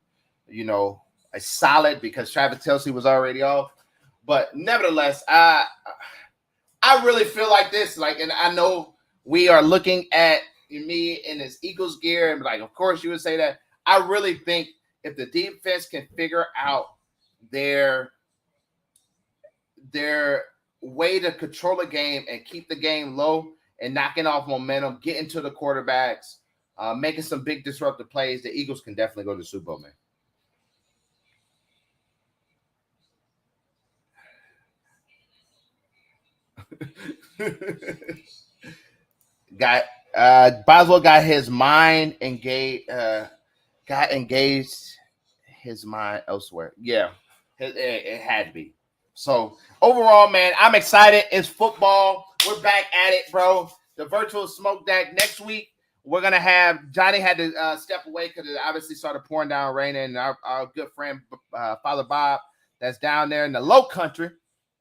a solid because Travis Kelce was already off. But nevertheless, I really feel like this. And I know we are looking at me in this Eagles gear, and of course you would say that. I really think if the defense can figure out their way to control the game and keep the game low and knocking off momentum, getting to the quarterbacks, making some big disruptive plays, the Eagles can definitely go to the Super Bowl, man. Boswell got his mind engaged. Got engaged his mind elsewhere. Yeah, it had to be. So overall, man, I'm excited. It's football. We're back at it, bro. The virtual smoke deck next week. We're gonna have Johnny had to step away because it obviously started pouring down, raining. And our good friend Father Bob, that's down there in the Low Country,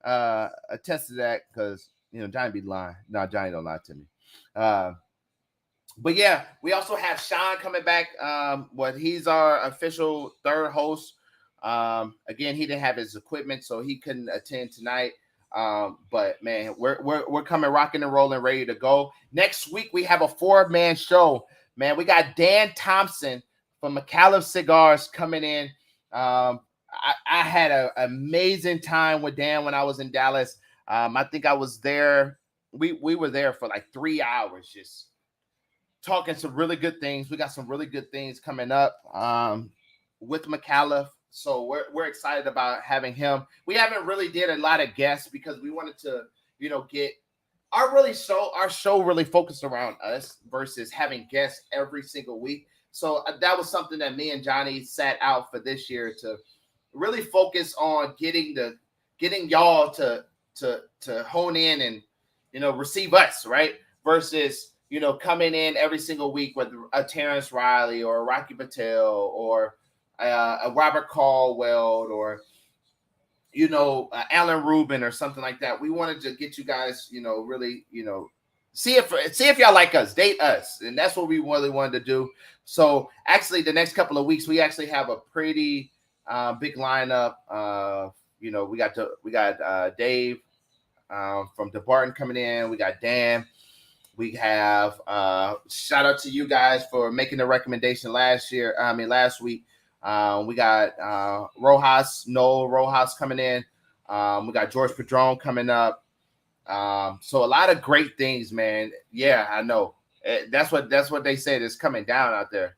attested to that because Johnny be lying. No, Johnny don't lie to me. But yeah, we also have Sean coming back. He's our official third host. Again, he didn't have his equipment, so he couldn't attend tonight. But man, we're coming rocking and rolling, ready to go. Next week we have a 4-man show. Man, we got Dan Thompson from McCallum Cigars coming in. I had an amazing time with Dan when I was in Dallas. I think I was there. We were there for like 3 hours, just talking some really good things. We got some really good things coming up with McAuliffe. So we're excited about having him. We haven't really did a lot of guests because we wanted to, get our show really focused around us versus having guests every single week. So that was something that me and Johnny sat out for this year to really focus on getting y'all to hone in and receive us, right? Versus coming in every single week with a Terrence Riley or a Rocky Patel or a Robert Caldwell or Alan Rubin or something like that. We wanted to get you guys, really, see if y'all like us, date us, and that's what we really wanted to do. So actually, the next couple of weeks, we actually have a pretty big lineup. We got Dave from DeBarton coming in. We got Dan. We have shout out to you guys for making the recommendation last week. We got Noel Rojas coming in. We got George Padron coming up. So a lot of great things, man. Yeah, I know. That's what they said is coming down out there.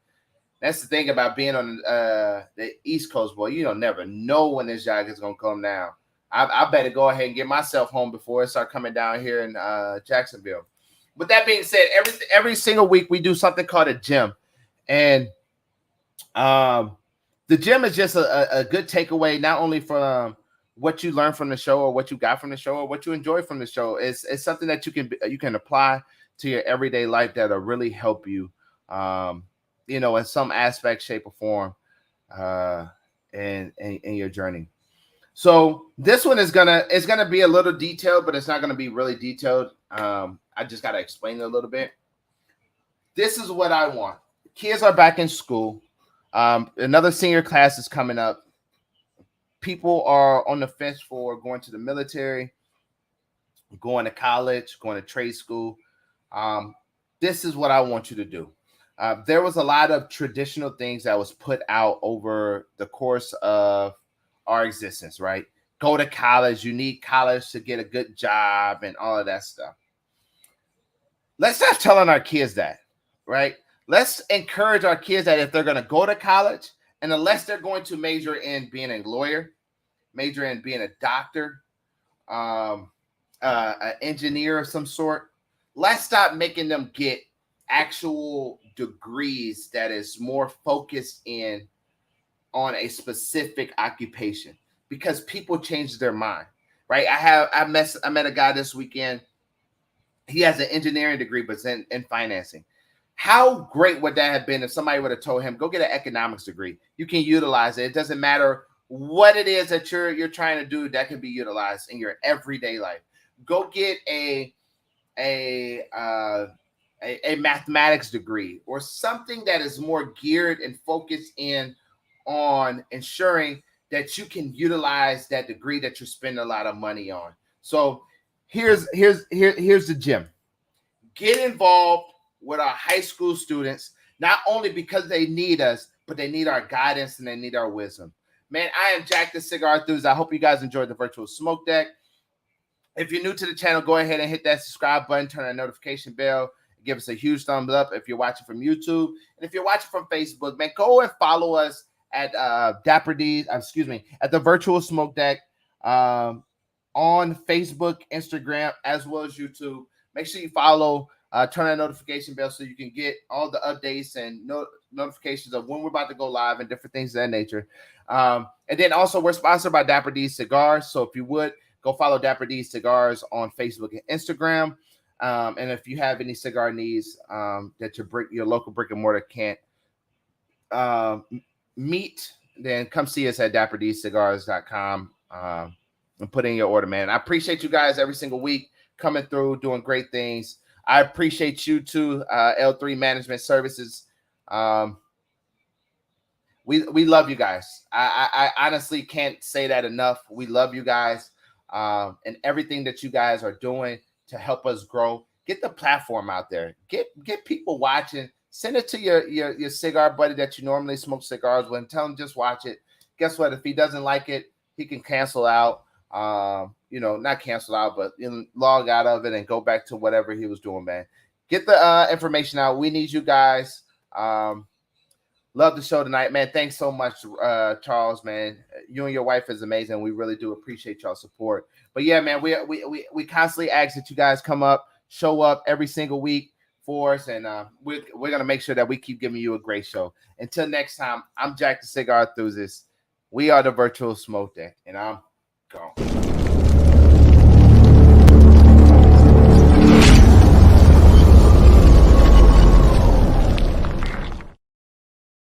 That's the thing about being on the East Coast, boy. You don't never know when this jacket's gonna come down. I better go ahead and get myself home before it start coming down here in Jacksonville. With that being said, every single week we do something called a gym, and the gym is just a good takeaway, not only from what you learn from the show or what you got from the show or what you enjoy from the show. It's something that you can apply to your everyday life that'll really help you, in some aspect, shape, or form, in your journey. So this one is gonna be a little detailed, but it's not gonna be really detailed. I just gotta explain it a little bit. This is what I want. Kids are back in school. Another senior class is coming up. People are on the fence for going to the military, going to college, going to trade school. This is what I want you to do. There was a lot of traditional things that was put out over the course of our existence, right? Go to college. You need college to get a good job and all of that stuff. Let's stop telling our kids that, right? Let's encourage our kids that if they're going to go to college, and unless they're going to major in being a lawyer, major in being a doctor, an engineer of some sort, let's stop making them get actual degrees that is more focused in on a specific occupation, because people change their mind, right? I met a guy this weekend. He has an engineering degree, but it's in financing. How great would that have been if somebody would have told him, go get an economics degree? You can utilize it. It doesn't matter what it is that you're trying to do, that can be utilized in your everyday life. Go get a mathematics degree or something that is more geared and focused in on ensuring that you can utilize that degree that you're spending a lot of money on. So here's the gym. Get involved with our high school students, not only because they need us, but they need our guidance and they need our wisdom. Man, I am Jack the Cigar Enthusiast. I hope you guys enjoyed the virtual smoke deck. If you're new to the channel, go ahead and hit that subscribe button, turn on the notification bell, give us a huge thumbs up if you're watching from YouTube. And if you're watching from Facebook, man, go and follow us at Dapper D's, at the virtual smoke deck on Facebook, Instagram, as well as YouTube. Make sure you follow, turn on the notification bell so you can get all the updates and notifications of when we're about to go live and different things of that nature. And then also we're sponsored by Dapper D's Cigars. So if you would, go follow Dapper D's Cigars on Facebook and Instagram. And if you have any cigar needs that your local brick and mortar can't meet, then come see us at dapperdscigars.com and put in your order, man. I appreciate you guys every single week coming through, doing great things. I appreciate you too, L3 Management Services. We love you guys. I honestly can't say that enough. We love you guys and everything that you guys are doing to help us grow. Get the platform out there. Get people watching. Send it to your cigar buddy that you normally smoke cigars with. Tell them just watch it. guess what? If he doesn't like it, he can cancel out. Not cancel out, but log out of it and go back to whatever he was doing, man. Get the information out. We need you guys. Love the show tonight, man. Thanks so much, Charles, man. You and your wife is amazing. We really do appreciate y'all's support. But yeah, man, we constantly ask that you guys come up, show up every single week for us, and we're gonna make sure that we keep giving you a great show. Until next time, I'm Jack the Cigar Enthusiast. We are the Virtual Smoke Deck, and I'm gone.